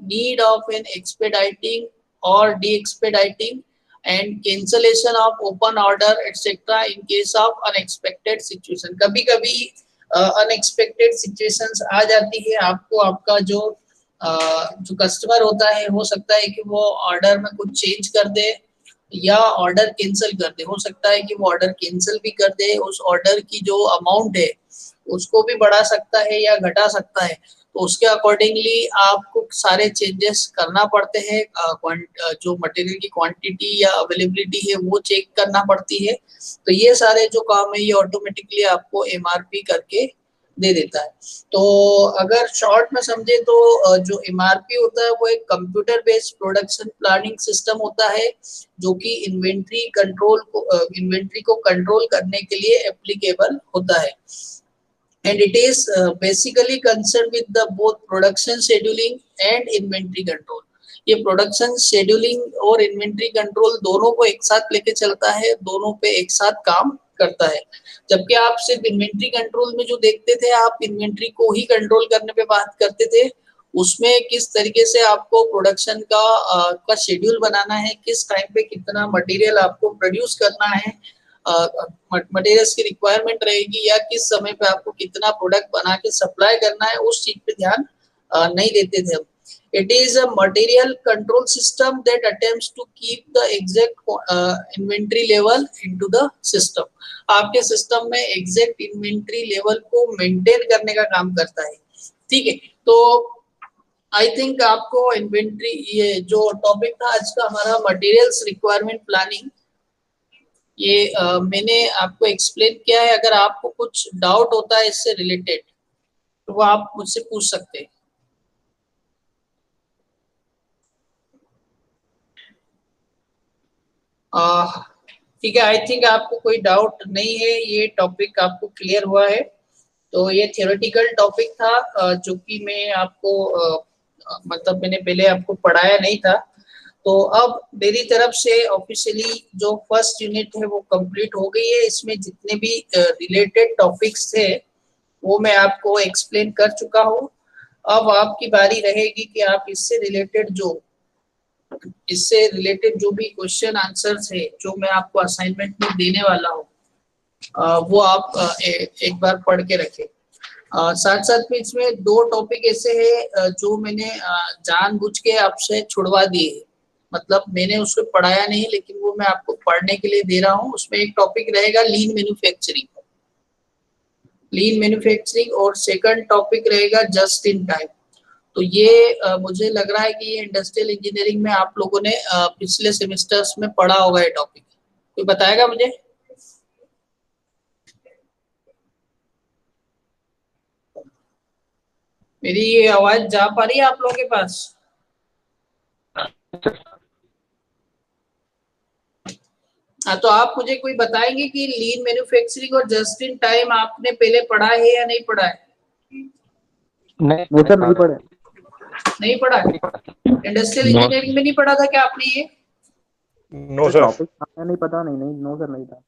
need of an expediting और de-expediting and cancellation of open order etcetera in case of unexpected situation. कभी कभी अनएक्सपेक्टेड सिचुएशंस आ जाती है, आपको आपका जो कस्टमर होता है हो सकता है कि वो ऑर्डर में कुछ चेंज कर दे या ऑर्डर कैंसिल कर दे। हो सकता है कि वो ऑर्डर कैंसिल भी कर दे, उस ऑर्डर की जो अमाउंट है उसको भी बढ़ा सकता है या घटा सकता है। तो उसके अकॉर्डिंगली आपको सारे चेंजेस करना पड़ते हैं। जो मटेरियल की क्वांटिटी या अवेलेबिलिटी है वो चेक करना पड़ती है। तो ये सारे जो काम है ये ऑटोमेटिकली आपको एमआरपी करके दे देता है। तो अगर शॉर्ट में समझे तो जो एमआरपी होता है वो एक computer based production planning system होता है जो कि इन्वेंट्री को कंट्रोल करने के लिए एप्लीकेबल होता है। And it is basically concerned with the both production scheduling and inventory control. ये प्रोडक्शन शेड्यूलिंग और इन्वेंट्री कंट्रोल दोनों को एक साथ लेके चलता है, दोनों पे एक साथ काम करता है। जबकि आप सिर्फ इन्वेंट्री कंट्रोल में जो देखते थे, आप इन्वेंट्री को ही कंट्रोल करने पे बात करते थे, उसमें किस तरीके से आपको प्रोडक्शन का शेड्यूल बनाना है, किस टाइम पे कितना मटेरियल आपको प्रोड्यूस करना है, मटेरियल्स की रिक्वायरमेंट रहेगी या किस समय पे आपको कितना प्रोडक्ट बना के सप्लाई करना है, उस चीज पे ध्यान नहीं देते थे हम। It is a material control system that attempts to keep the exact inventory level into the system. आपके सिस्टम में एग्जैक्ट इन्वेंट्री लेवल को मेंटेन करने का काम करता है, ठीक है। तो आई थिंक आपको इन्वेंट्री, ये जो टॉपिक था आज का हमारा मटेरियल्स रिक्वायरमेंट प्लानिंग, ये मैंने आपको एक्सप्लेन किया है। अगर आपको कुछ डाउट होता है इससे रिलेटेड तो वो आप मुझसे पूछ सकते हैं। ठीक है, आई थिंक आपको कोई डाउट नहीं है, ये टॉपिक आपको क्लियर हुआ है। तो ये थियोरेटिकल टॉपिक था जो कि मैं आपको मतलब मैंने पहले आपको पढ़ाया नहीं था। तो अब मेरी तरफ से ऑफिशियली जो फर्स्ट यूनिट है वो कंप्लीट हो गई है। इसमें जितने भी रिलेटेड टॉपिक्स थे वो मैं आपको एक्सप्लेन कर चुका हूँ। अब आपकी बारी रहेगी कि आप इससे रिलेटेड जो भी क्वेश्चन आंसर्स है जो मैं आपको असाइनमेंट में देने वाला हूँ वो आप एक बार पढ़ के रखें। साथ साथ में इसमें दो टॉपिक ऐसे हैं जो मैंने जानबूझ के आपसे छुड़वा दिए, मतलब मैंने उसको पढ़ाया नहीं लेकिन वो मैं आपको पढ़ने के लिए दे रहा हूँ। उसमें एक टॉपिक रहेगा लीन मैन्युफैक्चरिंग और सेकंड टॉपिक रहेगा जस्ट इन टाइम। तो ये मुझे लग रहा है कि ये इंडस्ट्रियल इंजीनियरिंग में आप लोगों ने पिछले सेमेस्टर्स में पढ़ा होगा ये टॉपिक। कोई बताएगा मुझे? मेरी ये आवाज जा पा रही है आप लोगों के पास? हाँ, तो आप मुझे कोई बताएंगे कि लीन मैन्युफैक्चरिंग और जस्ट इन टाइम आपने पहले पढ़ा है या नहीं पढ़ा है? नहीं सर, नहीं पढ़ा। नहीं पढ़ा? इंडस्ट्रियल इंजीनियरिंग में नहीं पढ़ा था क्या आपने ये? नो सर, टॉपिक नहीं पता। नहीं नो सर, नहीं था।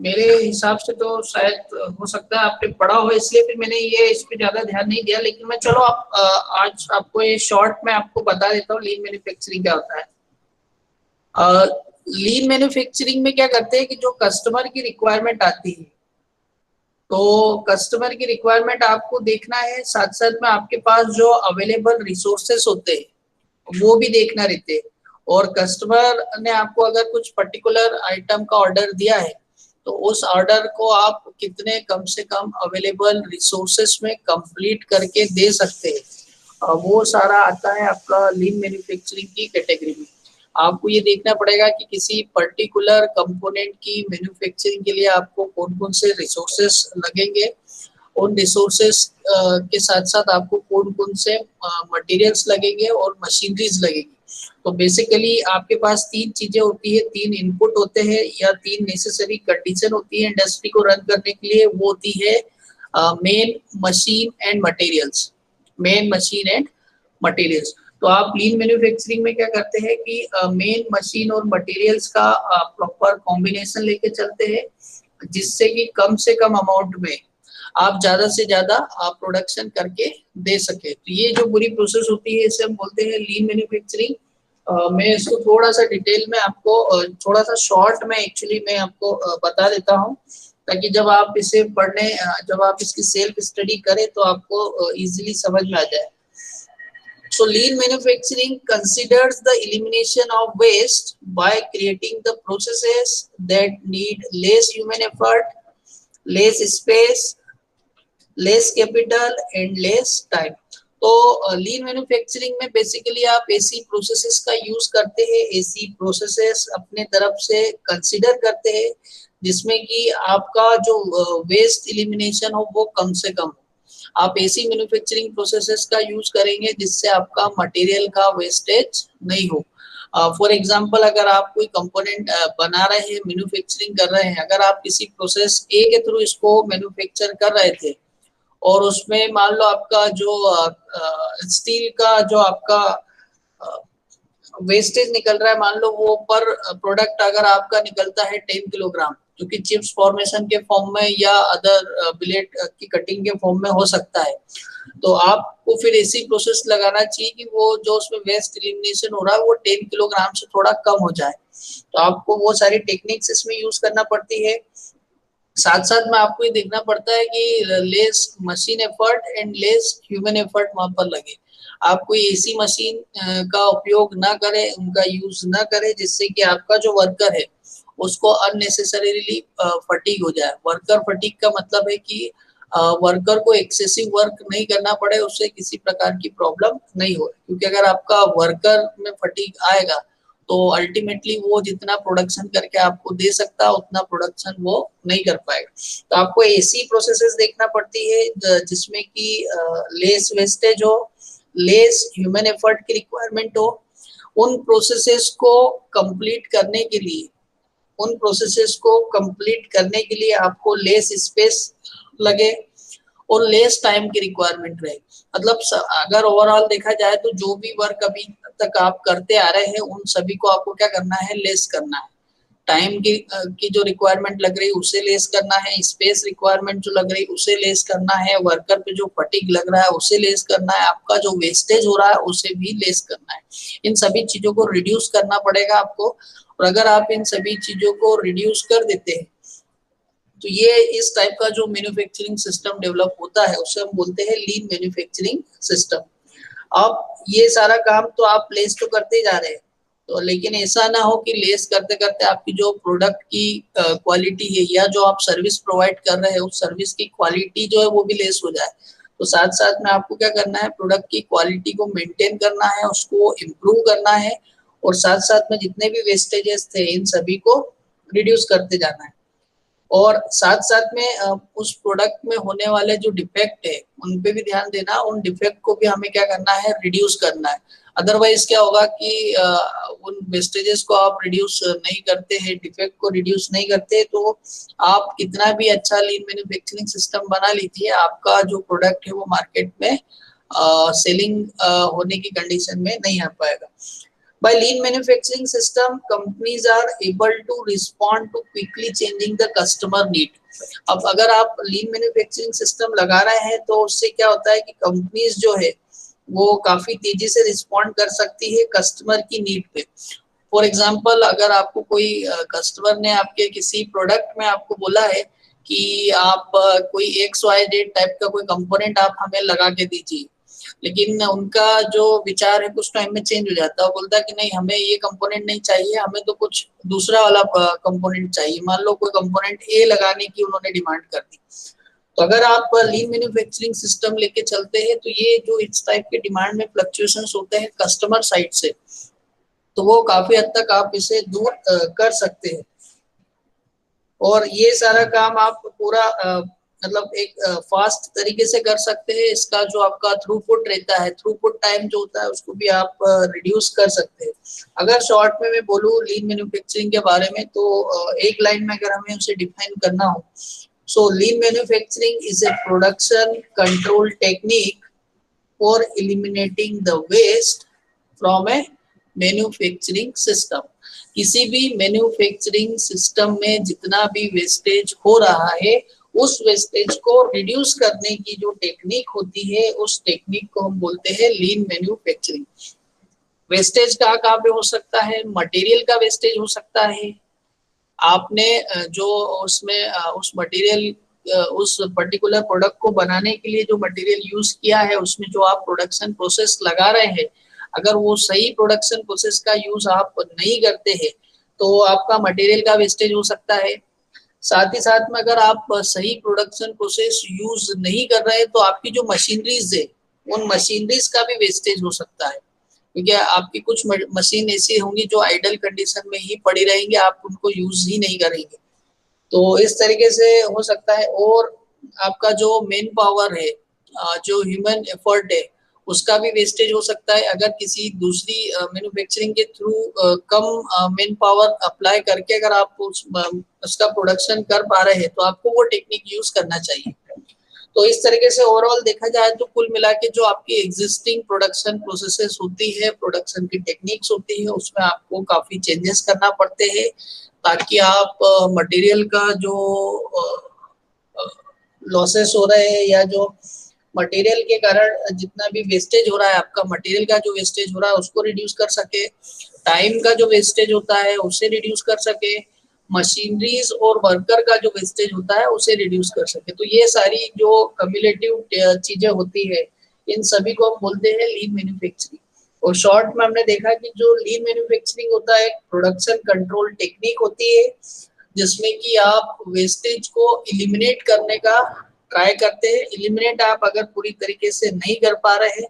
मेरे हिसाब से तो शायद हो सकता है आपने पढ़ा हो, इसलिए फिर मैंने ये इस पे ज्यादा ध्यान नहीं दिया। लेकिन मैं चलो आज आपको ये शॉर्ट में आपको बता देता हूँ लीन मैन्युफैक्चरिंग क्या होता है। लीन मैन्युफैक्चरिंग में क्या करते हैं कि जो कस्टमर की रिक्वायरमेंट आती है, तो कस्टमर की रिक्वायरमेंट आपको देखना है, साथ साथ में आपके पास जो अवेलेबल रिसोर्सेस होते हैं वो भी देखना रहते हैं। और कस्टमर ने आपको अगर कुछ पर्टिकुलर आइटम का ऑर्डर दिया है तो उस ऑर्डर को आप कितने कम से कम अवेलेबल रिसोर्सेस में कंप्लीट करके दे सकते हैं, वो सारा आता है आपका लीन मैन्युफैक्चरिंग की कैटेगरी में। आपको ये देखना पड़ेगा कि किसी पर्टिकुलर कंपोनेंट की मैन्युफैक्चरिंग के लिए आपको कौन कौन से रिसोर्सेस लगेंगे, उन रिसोर्सेस के साथ साथ आपको कौन कौन से मटेरियल्स लगेंगे और मशीनरीज लगेगी। तो बेसिकली आपके पास तीन चीजें होती है, तीन इनपुट होते हैं या तीन नेसेसरी कंडीशन होती है इंडस्ट्री को रन करने के लिए। वो होती है मेन मशीन एंड मटेरियल्स। तो आप लीन मैन्युफैक्चरिंग में क्या करते हैं कि मेन मशीन और मटेरियल्स का प्रॉपर कॉम्बिनेशन लेके चलते हैं, जिससे कि कम से कम अमाउंट में आप ज्यादा से ज्यादा प्रोडक्शन करके दे सके। तो ये जो पूरी प्रोसेस होती है इसे हम बोलते हैं लीन मैन्युफैक्चरिंग। मैं इसको थोड़ा सा डिटेल में आपको थोड़ा सा शॉर्ट में एक्चुअली मैं आपको बता देता हूँ, ताकि जब आप इसे पढ़ने जब आप इसकी सेल्फ स्टडी करें तो आपको इजीली समझ में आ जाए। So lean manufacturing considers the elimination of waste by creating the processes that need less human effort, less space, less capital and less time. तो लीन मैन्युफैक्चरिंग में बेसिकली आप ऐसी प्रोसेसेस का यूज करते हैं, ऐसी प्रोसेसेस अपने तरफ से कंसीडर करते हैं जिसमें कि आपका जो वेस्ट एलिमिनेशन हो वो कम से कम हो। आप ऐसी मैन्युफैक्चरिंग प्रोसेसेस का यूज करेंगे जिससे आपका मटेरियल का वेस्टेज नहीं हो। फॉर एग्जांपल अगर आप कोई कंपोनेंट बना रहे हैं, मैन्युफैक्चरिंग कर रहे हैं, अगर आप किसी प्रोसेस ए के थ्रू इसको मैन्युफैक्चर कर रहे थे और उसमें मान लो आपका जो स्टील का जो आपका वेस्टेज निकल रहा है, मान लो वो पर प्रोडक्ट अगर आपका निकलता है 10 किलोग्राम, जो कि चिप्स फॉर्मेशन के फॉर्म में या अदर बिलेट की कटिंग के फॉर्म में हो सकता है, तो आपको फिर ऐसी प्रोसेस लगाना चाहिए कि वो जो उसमें वेस्ट एलिमिनेशन हो रहा है वो 10 किलोग्राम से थोड़ा कम हो जाए। तो आपको वो सारी टेक्निक्स इसमें यूज करना पड़ती है। साथ साथ में आपको ये देखना पड़ता है कि less machine effort and less human effort वहां पर लगे। आप कोई एसी मशीन का उपयोग ना करें, उनका यूज ना करें, जिससे कि आपका जो वर्कर है उसको अननेसेसरीली फटीग हो जाए। वर्कर फटीग का मतलब है कि वर्कर को एक्सेसिव वर्क नहीं करना पड़े, उससे किसी प्रकार की प्रॉब्लम नहीं हो, क्योंकि अगर आपका वर्कर में फटीग आएगा तो अल्टीमेटली वो जितना प्रोडक्शन करके आपको दे सकता है उतना प्रोडक्शन वो नहीं कर पाएगा। तो आपको ऐसी प्रोसेसेस देखना पड़ती है जिसमें कि लेस वेस्टेज हो, लेस ह्यूमन एफर्ट की रिक्वायरमेंट हो। उन प्रोसेसेस को कंप्लीट करने के लिए आपको लेस स्पेस लगे और लेस टाइम की रिक्वायरमेंट रहे। मतलब अगर ओवरऑल देखा जाए तो जो भी वर्क अभी तक आप करते आ रहे हैं उन सभी को आपको क्या करना है, लेस करना है। टाइम की जो रिक्वायरमेंट लग रही है उसे लेस करना है, स्पेस रिक्वायरमेंट जो लग रही है उसे लेस करना है, वर्कर पे जो फटीग लग रहा है उसे लेस करना है, आपका जो वेस्टेज हो रहा है उसे भी लेस करना है। इन सभी चीजों को रिड्यूस करना पड़ेगा आपको, और अगर आप इन सभी चीजों को रिड्यूस कर देते हैं तो ये इस टाइप का जो मैन्युफैक्चरिंग सिस्टम डेवलप होता है उसे हम बोलते हैं लीन मैन्युफैक्चरिंग सिस्टम। अब ये सारा काम तो आप लेस तो करते जा रहे हैं, तो लेकिन ऐसा ना हो कि लेस करते करते आपकी जो प्रोडक्ट की क्वालिटी है या जो आप सर्विस प्रोवाइड कर रहे हैं उस सर्विस की क्वालिटी जो है वो भी लेस हो जाए। तो साथ साथ में आपको क्या करना है, प्रोडक्ट की क्वालिटी को मेंटेन करना है, उसको इम्प्रूव करना है, और साथ साथ में जितने भी वेस्टेजेस थे इन सभी को रिड्यूस करते जाना है। और साथ साथ में उस प्रोडक्ट में होने वाले जो डिफेक्ट है उन पे भी ध्यान देना, उन डिफेक्ट को भी हमें क्या करना है, रिड्यूस करना है। अदरवाइज क्या होगा कि उन वेस्टेजेस को आप रिड्यूस नहीं करते हैं, डिफेक्ट को रिड्यूस नहीं करते, तो आप कितना भी अच्छा लीन मैन्युफैक्चरिंग सिस्टम बना लीजिए, आपका जो प्रोडक्ट है वो मार्केट में सेलिंग होने की कंडीशन में नहीं आ पाएगा। By lean manufacturing system, companies are able to respond to quickly changing the customer need. अब अगर आप लीन मैन्युफैक्चरिंग सिस्टम लगा रहे हैं तो उससे क्या होता है कि कंपनीज जो है वो काफी तेजी से रिस्पॉन्ड कर सकती है कस्टमर की नीड पे। फॉर एग्जांपल, अगर आपको कोई कस्टमर ने आपके किसी प्रोडक्ट में आपको बोला है कि आप कोई XYZ टाइप का कोई कंपोनेंट आप हमें लगा के दीजिए, लेकिन उनका जो विचार है कुछ टाइम में चेंज हो जाता है, वो बोलता है कि नहीं हमें ये कंपोनेंट नहीं चाहिए, हमें तो कुछ दूसरा वाला कंपोनेंट चाहिए। मान लो कोई कंपोनेंट ए लगाने की उन्होंने डिमांड कर दी, तो अगर आप लीन मैन्युफैक्चरिंग सिस्टम लेके चलते हैं तो ये जो इस टाइप के डिमांड में फ्लक्चुएशंस होते हैं कस्टमर साइड से, तो वो काफी हद तक आप इसे दूर कर सकते हैं। और ये सारा काम आप पूरा मतलब एक फास्ट तरीके से कर सकते हैं। इसका जो आपका थ्रूपुट रहता है, थ्रूपुट टाइम जो होता है उसको भी आप रिड्यूस कर सकते हैं। अगर शॉर्ट में मैं बोलूँ लीन मैन्युफैक्चरिंग के बारे में तो एक लाइन में अगर हमें उसे डिफाइन करना हो, so lean manufacturing is a production control technique for eliminating the waste from a manufacturing system. किसी भी मैन्युफैक्चरिंग सिस्टम में जितना भी वेस्टेज हो रहा है उस वेस्टेज को रिड्यूस करने की जो टेक्निक होती है उस टेक्निक को हम बोलते हैं लीन मैन्युफैक्चरिंग। वेस्टेज कहाँ पे हो सकता है, मटेरियल का वेस्टेज हो सकता है। आपने जो उसमें उस मटेरियल उस पर्टिकुलर प्रोडक्ट को बनाने के लिए जो मटेरियल यूज किया है उसमें जो आप प्रोडक्शन प्रोसेस लगा रहे हैं, अगर वो सही प्रोडक्शन प्रोसेस का यूज आप नहीं करते हैं तो आपका मटेरियल का वेस्टेज हो सकता है। साथ ही साथ में अगर आप सही प्रोडक्शन प्रोसेस यूज नहीं कर रहे हैं तो आपकी जो मशीनरीज है उन मशीनरीज का भी वेस्टेज हो सकता है, क्योंकि आपकी कुछ मशीन ऐसी होंगी जो आइडल कंडीशन में ही पड़ी रहेंगी, आप उनको यूज ही नहीं करेंगे। तो इस तरीके से हो सकता है। और आपका जो मेन पावर है, जो ह्यूमन एफर्ट है, उसका भी वेस्टेज हो सकता है। अगर किसी दूसरी मैन्युफैक्चरिंग के थ्रू कम मेन पावर अप्लाई करके अगर आप उसका प्रोडक्शन कर पा रहे हैं तो आपको वो टेक्निक यूज करना चाहिए। तो इस तरीके से ओवरऑल देखा जाए तो कुल मिला के जो आपकी एग्जिस्टिंग प्रोडक्शन प्रोसेसेस होती है, प्रोडक्शन की टेक्निक्स होती है, उसमें आपको काफी चेंजेस करना पड़ते हैं ताकि आप मटेरियल का जो लॉसेस हो रहे हैं या जो मटेरियल के कारण जितना भी वेस्टेज हो रहा है, आपका मटेरियल का जो वेस्टेज हो रहा है उसको रिड्यूस कर सके, टाइम का जो वेस्टेज होता है उसे रिड्यूस कर सके, मशीनरीज और वर्कर का जो वेस्टेज होता है उसे रिड्यूस कर सके। तो ये सारी जो कम्युलेटिव चीजें होती है इन सभी को हम बोलते हैं लीन मैन्युफैक्चरिंग। और शॉर्ट में हमने देखा कि जो लीन मैन्युफैक्चरिंग होता है, एक प्रोडक्शन कंट्रोल टेक्निक होती है जिसमें कि आप वेस्टेज को इलिमिनेट करने का ट्राई करते हैं। इलिमिनेट आप अगर पूरी तरीके से नहीं कर पा रहे हैं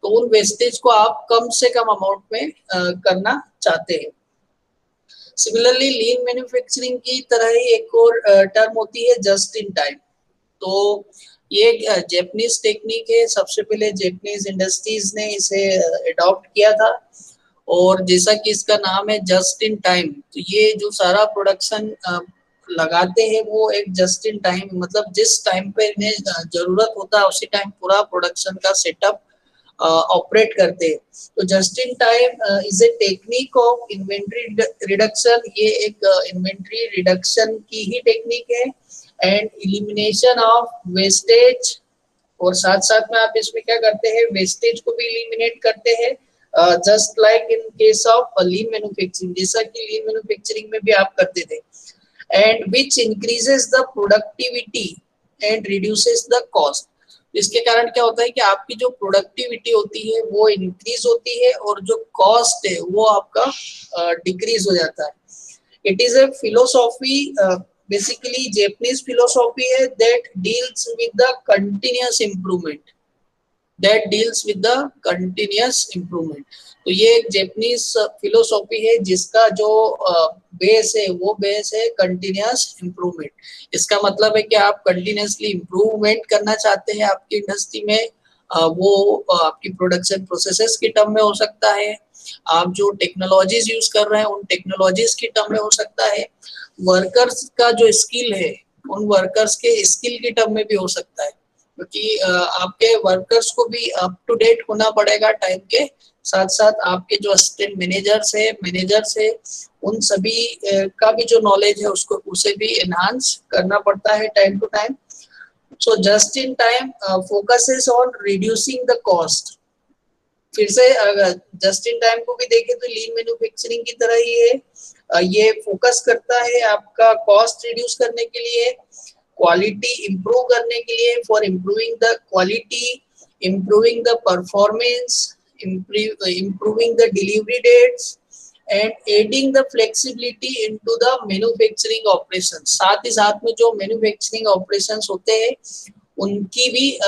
तो उन वेस्टेज को आप कम से कम अमाउंट में करना चाहते हैं। सिमिलरली लीन मैन्युफैक्चरिंग की तरह ही एक और टर्म होती है जस्ट इन टाइम। तो ये एक जापानीज टेक्निक है, सबसे पहले जापानीज इंडस्ट्रीज ने इसे अडॉप्ट किया था। और जैसा कि इसका नाम है जस्ट इन टाइम, तो ये जो सारा प्रोडक्शन लगाते हैं वो एक जस्ट इन टाइम, मतलब जिस टाइम पे इन्हें जरूरत होता है उसी टाइम पूरा प्रोडक्शन का सेटअप ऑपरेट करते हैं। तो just in time is a technique of inventory reduction. ये एक इन्वेंट्री रिडक्शन की ही टेक्निक है एंड इलिमिनेशन ऑफ वेस्टेज। और साथ साथ में आप इसमें क्या करते हैं, वेस्टेज को भी इलिमिनेट करते हैं, just like in case of lean manufacturing, जैसा कि लीन मैन्युफैक्चरिंग में भी आप करते थे। And which increases the productivity and reduces the cost. इसके कारण क्या होता है कि आपकी जो प्रोडक्टिविटी होती है वो इंक्रीज होती है और जो कॉस्ट है वो आपका डिक्रीज हो जाता है। It is a philosophy, basically Japanese philosophy है that deals with the continuous improvement. तो ये एक जापानीज फिलोसॉफी है जिसका जो बेस है वो बेस है कंटिन्यूअस इम्प्रूवमेंट। इसका मतलब है कि आप कंटिन्यूअसली इम्प्रूवमेंट करना चाहते हैं आपकी इंडस्ट्री में। वो आपकी प्रोडक्शन प्रोसेसेस की टर्म में हो सकता है, आप जो टेक्नोलॉजीज यूज कर रहे हैं उन टेक्नोलॉजीज की टर्म में हो सकता है, वर्कर्स का जो स्किल है उन वर्कर्स के स्किल की टर्म में भी हो सकता है, क्योंकि आपके वर्कर्स को भी अप टू डेट होना पड़ेगा टाइम के साथ साथ। आपके जो असिस्टेंट मैनेजर्स है उन सभी का भी जो नॉलेज है उसको उसे भी एनहांस करना पड़ता है time to time. So just in time focuses on reducing the cost. फिर से अगर जस्ट इन टाइम को भी देखें तो लीन मैन्युफैक्चरिंग की तरह ही है। ये फोकस करता है आपका कॉस्ट रिड्यूस करने के लिए, क्वालिटी इंप्रूव करने के लिए, for improving the quality, improving the performance, improving the delivery dates and adding the flexibility into the manufacturing operation. साथ ही साथ में जो मैन्युफैक्चरिंग ऑपरेशंस होते हैं उनकी भी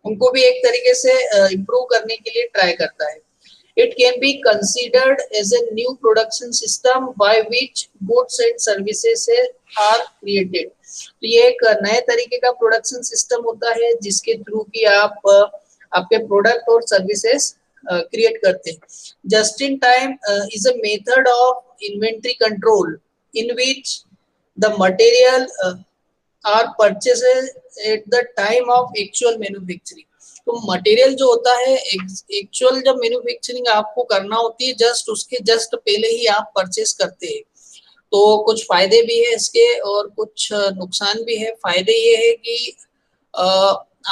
उनको भी एक तरीके से इम्प्रूव करने के लिए ट्राई करता है। It can be considered as a new production system by which goods and services are created। तो ये एक नए तरीके का प्रोडक्शन सिस्टम होता है जिसके थ्रू कि आप आपके प्रोडक्ट और सर्विसेज क्रिएट करते हैं। Just in time is a method of inventory control in which the material are purchased at the time of actual manufacturing. तो मटेरियल जो होता है एक्चुअल जब मैन्युफैक्चरिंग आपको करना होती है जस्ट उसके जस्ट पहले ही आप परचेस करते हैं। तो कुछ फायदे भी है इसके और कुछ नुकसान भी है। फायदे ये है कि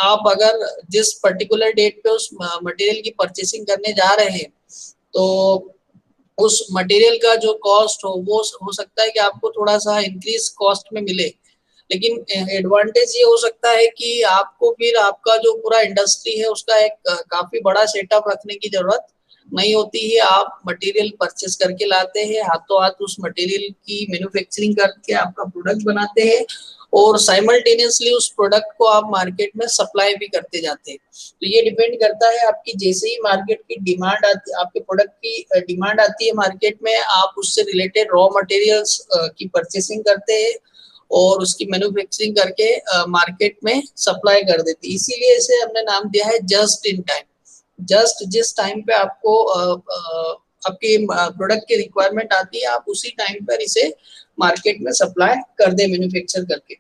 आप अगर जिस पर्टिकुलर डेट पे उस मटेरियल की परचेसिंग करने जा रहे हैं तो उस मटेरियल का जो कॉस्ट वो हो सकता है कि आपको थोड़ा सा इंक्रीज कॉस्ट में मिले, लेकिन एडवांटेज ये हो सकता है कि आपको फिर आपका जो पूरा इंडस्ट्री है उसका एक काफी बड़ा सेटअप रखने की जरूरत नहीं होती है। आप मटेरियल परचेस करके लाते हैं, हाथों हाथ उस मटेरियल की मैन्युफैक्चरिंग करके आपका प्रोडक्ट बनाते हैं और साइमल्टेनियसली उस प्रोडक्ट को आप मार्केट में सप्लाई भी करते जाते हैं। तो ये डिपेंड करता है आपकी जैसे ही मार्केट की डिमांड आती है, आपके प्रोडक्ट की डिमांड आती है मार्केट में, आप उससे रिलेटेड रॉ मटेरियल्स की परचेसिंग करते हैं और उसकी मैन्युफैक्चरिंग करके मार्केट में सप्लाई कर देती है। इसीलिए इसे हमने नाम दिया है जस्ट इन टाइम। जस्ट जिस टाइम पे आपको आपके प्रोडक्ट की रिक्वायरमेंट आती है आप उसी टाइम पर इसे मार्केट में सप्लाई कर दे मैन्युफैक्चर करके।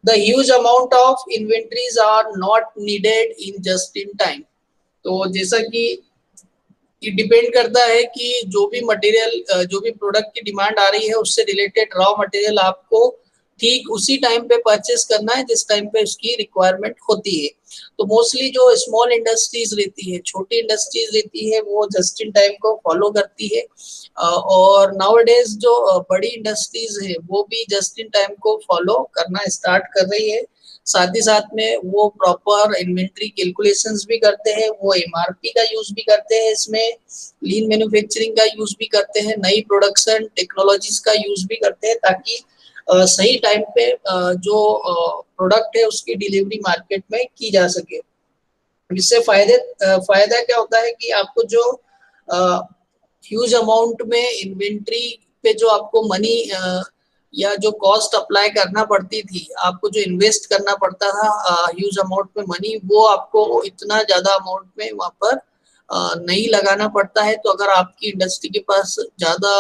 The huge amount of inventories are not needed in just in time. तो जैसा कि डिपेंड करता है कि जो भी मटेरियल जो भी प्रोडक्ट की डिमांड आ रही है उससे रिलेटेड रॉ मटेरियल आपको ठीक उसी टाइम पे परचेस करना है जिस टाइम पे उसकी रिक्वायरमेंट होती है। तो मोस्टली जो स्मॉल इंडस्ट्रीज रहती है, छोटी इंडस्ट्रीज रहती है, वो जस्ट इन टाइम को फॉलो करती है। और नाउअडेज जो बड़ी इंडस्ट्रीज है वो भी जस्ट इन टाइम को फॉलो करना स्टार्ट कर रही है। साथ ही साथ में वो प्रॉपर इन्वेंट्री कैलकुलेशंस भी करते हैं, वो एमआरपी का यूज भी करते हैं, इसमें लीन मैन्युफैक्चरिंग का यूज भी करते हैं, नई प्रोडक्शन टेक्नोलॉजीज का यूज भी करते हैं, ताकि सही टाइम पे जो प्रोडक्ट है उसकी डिलीवरी मार्केट में की जा सके। इससे फायदा क्या होता है कि आपको जो ह्यूज अमाउंट में इन्वेंट्री पे जो आपको मनी या जो कॉस्ट अप्लाई करना पड़ती थी, आपको जो इन्वेस्ट करना पड़ता था ह्यूज अमाउंट में मनी, वो आपको इतना ज्यादा अमाउंट में वहां पर नहीं लगाना पड़ता है। तो अगर आपकी इंडस्ट्री के पास ज्यादा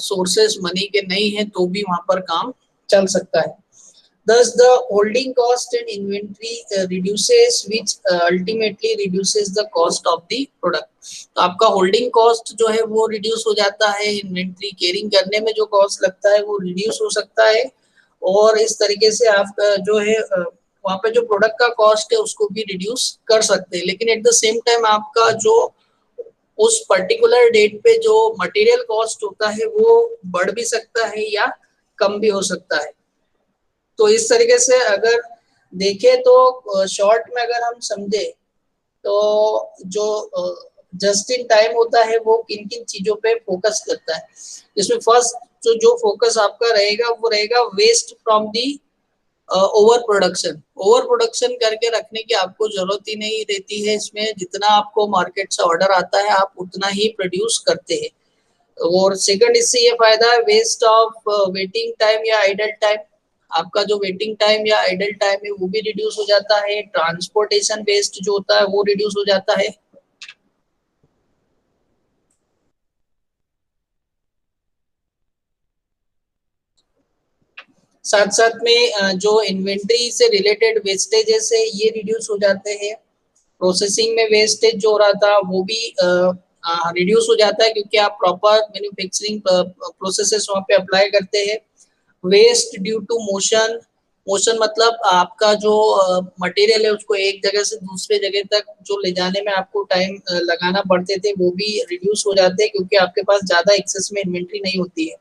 सोर्सेस मनी के नहीं है तो भी वहां पर काम चल सकता है। Thus, the holding cost in inventory reduces, which ultimately reduces the cost of the product. तो आपका होल्डिंग कॉस्ट जो है वो रिड्यूस हो जाता है, इन्वेंट्री कैरिंग करने में जो कॉस्ट लगता है वो रिड्यूस हो सकता है, और इस तरीके से आप जो है वहाँ पे जो प्रोडक्ट का कॉस्ट है उसको भी रिड्यूस कर सकते हैं। लेकिन एट द सेम टाइम आपका जो उस पर्टिकुलर डेट पे जो मटेरियल कॉस्ट होता है वो बढ़ भी सकता है या कम भी हो सकता है। तो इस तरीके से अगर देखें तो शॉर्ट में अगर हम समझे तो जो जस्ट इन टाइम होता है वो किन किन चीजों पे फोकस करता है। इसमें फर्स्ट जो फोकस आपका रहेगा वो रहेगा waste from the over production. Over production करके रखने की आपको जरूरत ही नहीं रहती है, इसमें जितना आपको मार्केट से ऑर्डर आता है आप उतना ही प्रोड्यूस करते हैं। और सेकंड इससे ये फायदा है वेस्ट ऑफ वेटिंग टाइम या आइडल टाइम। आपका जो वेटिंग टाइम या आइडल टाइम है वो भी रिड्यूस हो जाता है, ट्रांसपोर्टेशन वेस्ट जो होता है वो रिड्यूस हो जाता है। साथ साथ में जो इन्वेंट्री से रिलेटेड वेस्टेजेस है ये रिड्यूस हो जाते हैं। प्रोसेसिंग में वेस्टेज जो हो रहा था वो भी रिड्यूस हो जाता है, क्योंकि आप प्रॉपर मैन्युफैक्चरिंग प्रोसेसेस वहाँ पे अप्लाई करते हैं। Waste due to motion, motion मतलब आपका जो मटेरियल है उसको एक जगह से दूसरे जगह तक जो ले जाने में आपको टाइम लगाना पड़ते थे वो भी रिड्यूस हो जाते हैं, क्योंकि आपके पास ज्यादा एक्सेस में इन्वेंट्री नहीं होती है।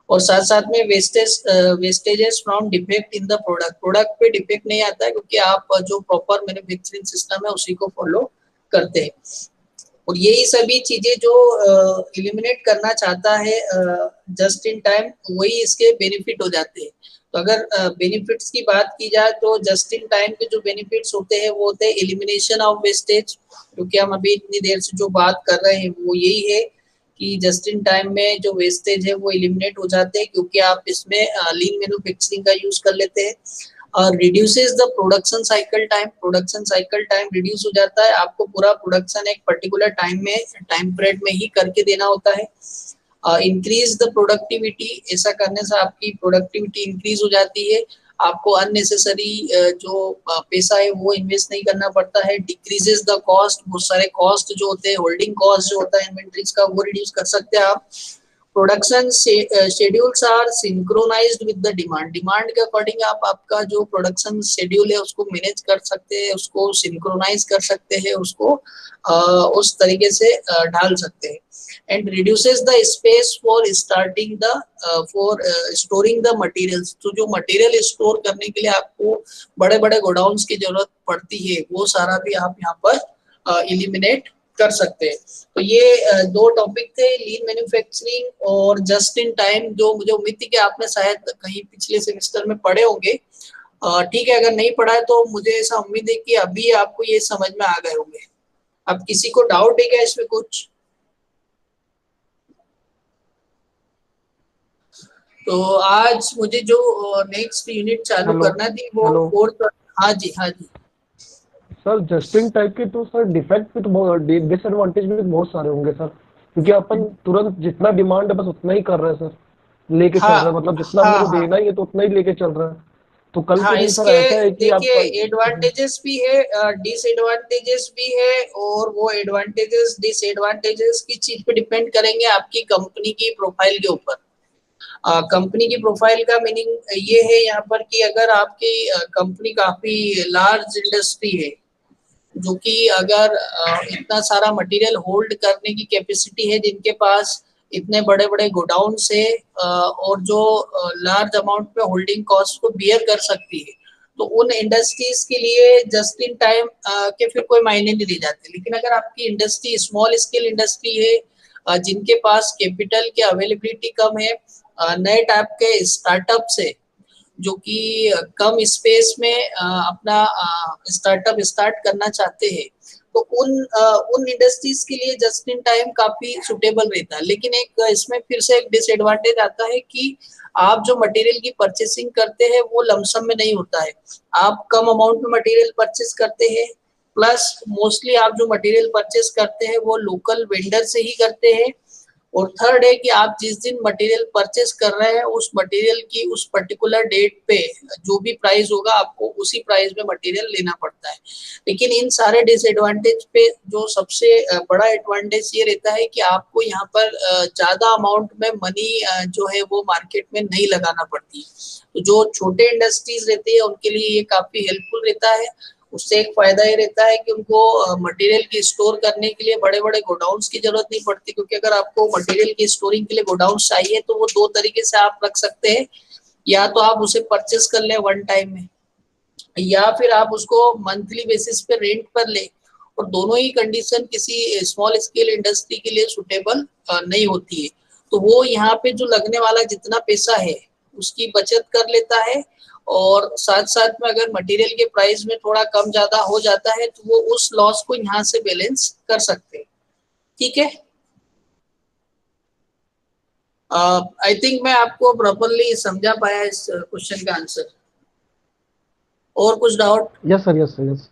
और साथ साथ में vestiges from defect in the product, product पे डिफेक्ट नहीं आता है क्योंकि आप जो प्रॉपर मैन्युफैक्चरिंग सिस्टम है उसी को फॉलो करते हैं। और यही सभी चीजें जो एलिमिनेट करना चाहता है जस्ट इन टाइम, वही इसके बेनिफिट हो जाते हैं। तो अगर बेनिफिट्स की बात की जाए तो जस्ट इन टाइम के जो बेनिफिट्स होते हैं वो होते हैं एलिमिनेशन ऑफ वेस्टेज, क्योंकि हम अभी इतनी देर से जो बात कर रहे हैं वो यही है कि जस्ट इन टाइम में जो वेस्टेज है वो एलिमिनेट हो जाते हैं, क्योंकि आप इसमें लीन मैन्युफैक्चरिंग का यूज कर लेते हैं। Reduces the production cycle time, production cycle time reduce हो जाता है। आपको पूरा प्रोडक्शन एक पर्टिकुलर टाइम में टाइम पीरियड में ही करके देना होता है। इंक्रीज द प्रोडक्टिविटी, ऐसा करने से आपकी प्रोडक्टिविटी इंक्रीज हो जाती है, आपको अननेसेसरी जो पैसा है वो इन्वेस्ट नहीं करना पड़ता है। डिक्रीजेस द कॉस्ट, बहुत सारे कॉस्ट जो होते हैं, होल्डिंग कॉस्ट जो होता है इन्वेंट्रीज का, वो रिड्यूस कर सकते हैं आप। Production schedules are synchronized with the demand, demand के अकॉर्डिंग आप आपका जो प्रोडक्शन शेड्यूल है उसको मैनेज कर सकते हैं, उसको सिंक्रोनाइज कर सकते हैं, उसको उस तरीके से ढाल सकते हैं। And reduces the space for starting the for storing the materials, तो जो मटेरियल स्टोर करने के लिए आपको बड़े बड़े गोडाउन्स की जरूरत पड़ती है वो सारा भी आप यहाँ पर एलिमिनेट कर सकते हैं। तो ये दो टॉपिक थे, लीन मैन्युफैक्चरिंग और जस्ट इन टाइम, जो मुझे उम्मीद थी कि आपने शायद कहीं पिछले सेमेस्टर में पढ़े होंगे। ठीक है, अगर नहीं पढ़ा है तो मुझे ऐसा उम्मीद है कि अभी आपको ये समझ में आ गए होंगे। अब किसी को डाउट है क्या इसमें कुछ? तो आज मुझे जो नेक्स्ट यूनिट चालू हेलो करना थी वो हेलो फोर्थ। हाँ जी, हाँ जी। सर, जस्टिंग टाइप के तो सर डिफेक्ट भी तो बहुत, डिसएडवांटेज भी बहुत सारे होंगे सर, क्योंकि अपन तुरंत जितना डिमांड है बस उतना ही कर रहे हैं सर, लेके चल हाँ रहे हैं, मतलब जितना अपने हाँ को हाँ देना ही है तो उतना ही लेके चल रहे हैं। तो कल हाँ, के दिन सर इसके ऐसा है कि देखिए आपका एडवांटेजेस भी है, डिसएडवांटेजेस भी है, और वो एडवांटेजेस डिसएडवांटेजेस की चीज पे डिपेंड करेंगे आपकी कंपनी की प्रोफाइल के ऊपर। कंपनी की प्रोफाइल का मीनिंग ये है यहाँ पर कि अगर आपकी कंपनी काफी लार्ज इंडस्ट्री है, जो कि अगर इतना सारा मटेरियल होल्ड करने की कैपेसिटी है, जिनके पास इतने बड़े बड़े गोडाउन है और जो लार्ज अमाउंट में होल्डिंग कॉस्ट को बियर कर सकती है, तो उन इंडस्ट्रीज के लिए जस्ट इन टाइम के फिर कोई मायने नहीं दे जाते। लेकिन अगर आपकी इंडस्ट्री स्मॉल स्केल इंडस्ट्री है, जिनके पास कैपिटल की अवेलेबिलिटी कम है, नए टाइप के स्टार्टअप से जो कि कम स्पेस में अपना स्टार्टअप स्टार्ट करना चाहते हैं, तो उन इंडस्ट्रीज के लिए जस्ट इन टाइम काफी सुटेबल रहता है। लेकिन एक इसमें फिर से एक डिसएडवांटेज आता है कि आप जो मटेरियल की परचेसिंग करते हैं वो लमसम में नहीं होता है, आप कम अमाउंट में मटेरियल परचेस करते हैं, प्लस मोस्टली आप जो मटेरियल परचेस करते हैं वो लोकल वेंडर से ही करते हैं। और थर्ड है कि आप जिस दिन मटेरियल परचेस कर रहे हैं उस मटेरियल की उस पर्टिकुलर डेट पे जो भी प्राइस होगा आपको उसी प्राइस में मटेरियल लेना पड़ता है। लेकिन इन सारे डिसएडवांटेज पे जो सबसे बड़ा एडवांटेज ये रहता है कि आपको यहाँ पर ज्यादा अमाउंट में मनी जो है वो मार्केट में नहीं लगाना पड़ती। तो जो छोटे इंडस्ट्रीज रहती है उनके लिए ये काफी हेल्पफुल रहता है। उससे एक फायदा ये रहता है कि उनको मटेरियल की स्टोर करने के लिए बड़े बड़े गोडाउन्स की जरूरत नहीं पड़ती, क्योंकि अगर आपको मटेरियल की स्टोरिंग के लिए गोडाउन्स चाहिए तो वो दो तरीके से आप रख सकते हैं, या तो आप उसे परचेस कर ले वन टाइम में, या फिर आप उसको मंथली बेसिस पे रेंट पर ले। और दोनों ही कंडीशन किसी स्मॉल स्केल इंडस्ट्री के लिए सुटेबल नहीं होती है। तो वो यहाँ पे जो लगने वाला जितना पैसा है उसकी बचत कर लेता है, और साथ साथ में अगर मटेरियल के प्राइस में थोड़ा कम ज्यादा हो जाता है तो वो उस लॉस को यहाँ से बैलेंस कर सकते हैं। ठीक है, आई थिंक मैं आपको प्रॉपरली समझा पाया इस क्वेश्चन का आंसर। और कुछ doubt yes sir, yes sir, yes.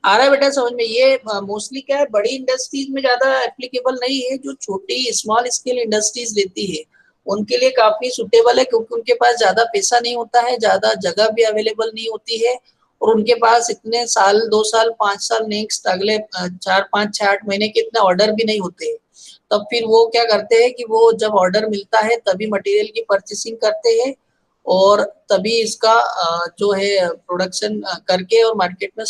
आ रहा है बेटा समझ में? ये मोस्टली क्या है, बड़ी इंडस्ट्रीज में ज्यादा एप्लीकेबल नहीं है, जो छोटी स्मॉल स्केल इंडस्ट्रीज रहती है उनके लिए काफी सुटेबल है, क्योंकि उनके पास ज्यादा पैसा नहीं होता है, ज्यादा जगह भी अवेलेबल नहीं होती है, और उनके पास इतने साल 2 साल 5 साल नेक्स्ट अगले 4 5 6 8 महीने के इतने ऑर्डर भी नहीं होते हैं। तब फिर वो क्या करते हैं कि वो जब ऑर्डर मिलता है तभी मटेरियल की परचेसिंग करते हैं, और तभी इसका जो है प्रोडक्शन करके और मार्केट में